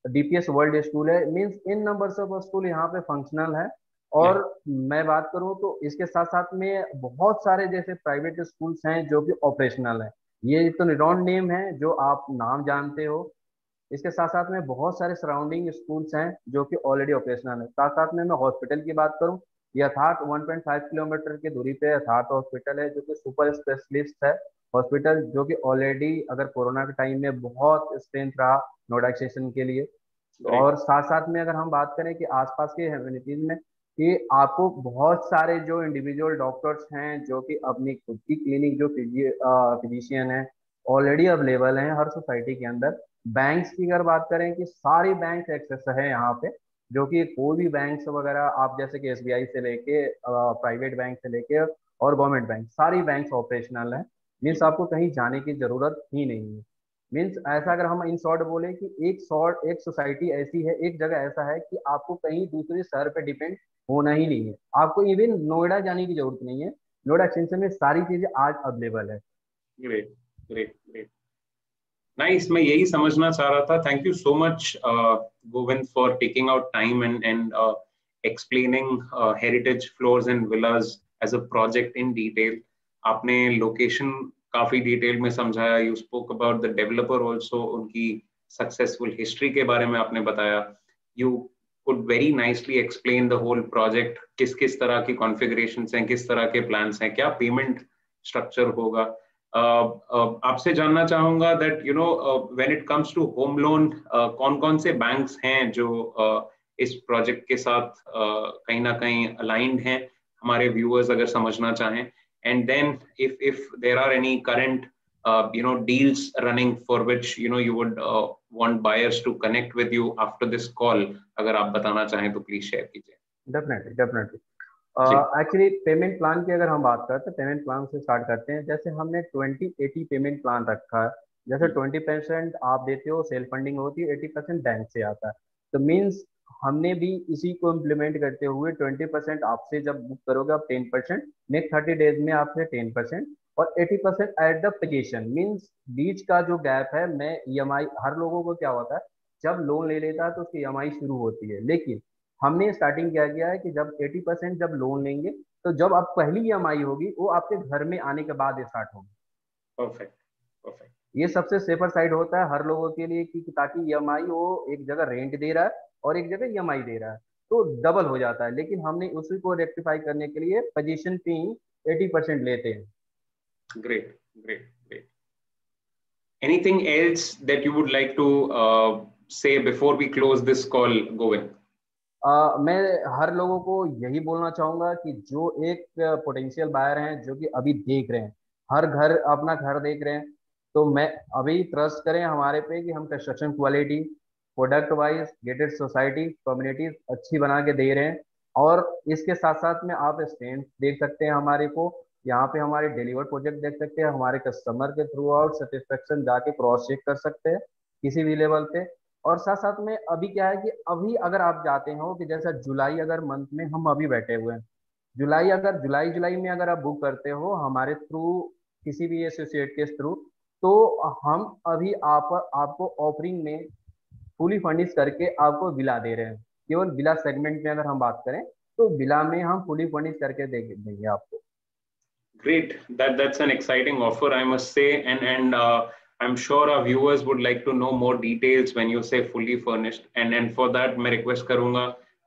डीपीएस वर्ल्ड स्कूल है. Means in numbers of school यहाँ पे फंक्शनल है. और मैं बात करूँ तो इसके साथ साथ में बहुत सारे जैसे प्राइवेट स्कूल्स हैं जो कि ऑपरेशनल है. ये तो रिनॉन्ड नेम है जो आप नाम जानते हो. इसके साथ साथ में बहुत सारे सराउंडिंग स्कूल्स हैं जो कि ऑलरेडी ऑपरेशनल है. साथ साथ में मैं हॉस्पिटल की बात करूं, यथार्थ 1.5 किलोमीटर की दूरी पे यथार्थ हॉस्पिटल है जो कि सुपर स्पेशलिस्ट है हॉस्पिटल, जो कि ऑलरेडी अगर कोरोना के टाइम में बहुत स्ट्रेंथ रहा नोएडा एक्सटेंशन के लिए. और साथ साथ में अगर हम बात करें कि आसपास के कम्युनिटीज में, कि आपको बहुत सारे जो इंडिविजुअल डॉक्टर्स हैं जो कि अपनी खुद की क्लिनिक जो फिजिशियन है ऑलरेडी अवेलेबल हैं हर सोसाइटी के अंदर. बैंक्स की अगर बात करें कि सारी बैंक एक्सेस है यहाँ पे, जो कि कोई भी बैंक्स वगैरह आप जैसे कि एसबीआई से लेके प्राइवेट बैंक से लेके और गवर्नमेंट बैंक, सारी बैंक्स ऑपरेशनल है. मीन्स आपको कहीं जाने की जरूरत ही नहीं है. मीन्स ऐसा अगर हम इन शॉर्ट बोले कि एक सोसाइटी ऐसी है, एक जगह ऐसा है कि आपको कहीं दूसरे शहर पे डिपेंड होना ही नहीं है. आपको इवन नोएडा जाने की जरूरत नहीं है, नोएडा एक्सटेंशन में सारी चीजें आज अवेलेबल है. Great great great, nice. मैं यही समझना चाह रहा था. Thank you so much Govind for taking out time and explaining heritage floors and villas as a project in detail. आपने लोकेशन काफी डिटेल में समझाया. You spoke about the developer also, उनकी सक्सेसफुल हिस्ट्री के बारे में आपने बताया. You could very nicely explain the whole project, किस किस तरह की कॉन्फ़िगरेशंस हैं, किस तरह के प्लान्स हैं, क्या पेमेंट स्ट्रक्चर होगा. आपसे जानना चाहूंगा that you know when it comes to home loan, कौन कौन से बैंक्स हैं जो इस प्रोजेक्ट के साथ कहीं ना कहीं अलाइंड हैं, हमारे व्यूअर्स अगर समझना चाहें. And then if there are any current deals running for which you would want buyers to connect with you after this call, अगर आप बताना चाहें तो प्लीज शेयर कीजिए. Definitely definitely. Actually payment plan की अगर हम बात करते हैं, पेमेंट प्लान से स्टार्ट करते हैं. जैसे हमने 20-80 पेमेंट प्लान रखा है. जैसे 20% आप देते हो सेल्फ फंडिंग होती है, 80% बैंक से आता है. तो मीन्स हमने भी इसी को इम्प्लीमेंट करते हुए 20% आपसे जब बुक करोगे आप 10%, नेक्स्ट 30 डेज में आपसे 10% और 80% एट द एप्लीकेशन. मीन्स बीच का जो गैप है, मैं ईएमआई हर लोगों को क्या होता है जब लोन ले लेता है तो उसकी ईएमआई शुरू होती है, लेकिन हमने स्टार्टिंग क्या किया है कि जब 80% जब लोन लेंगे तो जब आप पहली ईएमआई होगी वो आपके घर में आने के बाद स्टार्ट होगी. Perfect perfect. ये सबसे सेफर साइड होता है हर लोगों के लिए कि ताकि ईएमआई वो एक जगह रेंट दे रहा है और एक जगह ईएमआई दे रहा है तो डबल हो जाता है. लेकिन हमने उसी को रेक्टिफाई करने के लिए पोजीशन पे ही 80% लेते हैं. Great great great. Anything else that you would like to say before we close this call, Govind? मैं हर लोगों को यही बोलना चाहूंगा कि जो एक पोटेंशियल बायर हैं जो कि अभी देख रहे हैं, हर घर अपना घर देख रहे हैं, तो मैं अभी ट्रस्ट करें हमारे पे कि हम construction quality, product wise, gated society, communities अच्छी बना के दे रहे हैं. और इसके साथ साथ में आप स्टैंड देख सकते हैं हमारे को, यहाँ पे हमारे डिलीवर्ड प्रोजेक्ट देख सकते हैं, हमारे कस्टमर के थ्रू आउट सेटिस्फेक्शन जाके क्रॉस चेक कर सकते हैं किसी भी लेवल पे। और साथ साथ में अभी क्या है कि अभी अगर आप जाते हो कि जैसा जुलाई अगर मंथ में हम अभी बैठे हुए हैं, जुलाई जुलाई में अगर आप बुक करते हो हमारे थ्रू, किसी भी एसोसिएट के थ्रू, तो हम अभी आपको ऑफरिंग में फुली फर्निश करके आपको विला दे रहे हैं। केवल विला सेगमेंट में अगर हम बात करें तो विला में हम फुली फर्निश करके देंगे आपको। Great. That's an exciting offer, I must say, and I'm sure our viewers would like to know more details when you say fully furnished. And for that, मैं request करूँगा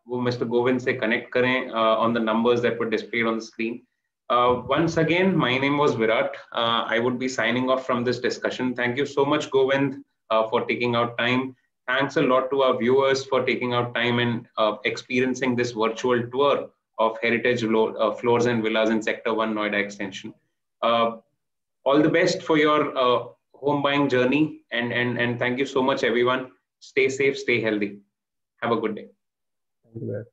वो Mr. Govind से connect करें on the numbers that were displayed on the screen. Once again, my name was Virat. I would be signing off from this discussion. Thank you so much, Govind, for taking out time. Thanks a lot to our viewers for taking out time and experiencing this virtual tour of heritage floors and villas in Sector 1 Noida Extension. All the best for your home buying journey, and thank you so much, everyone. Stay safe, stay healthy. Have a good day. Thank you.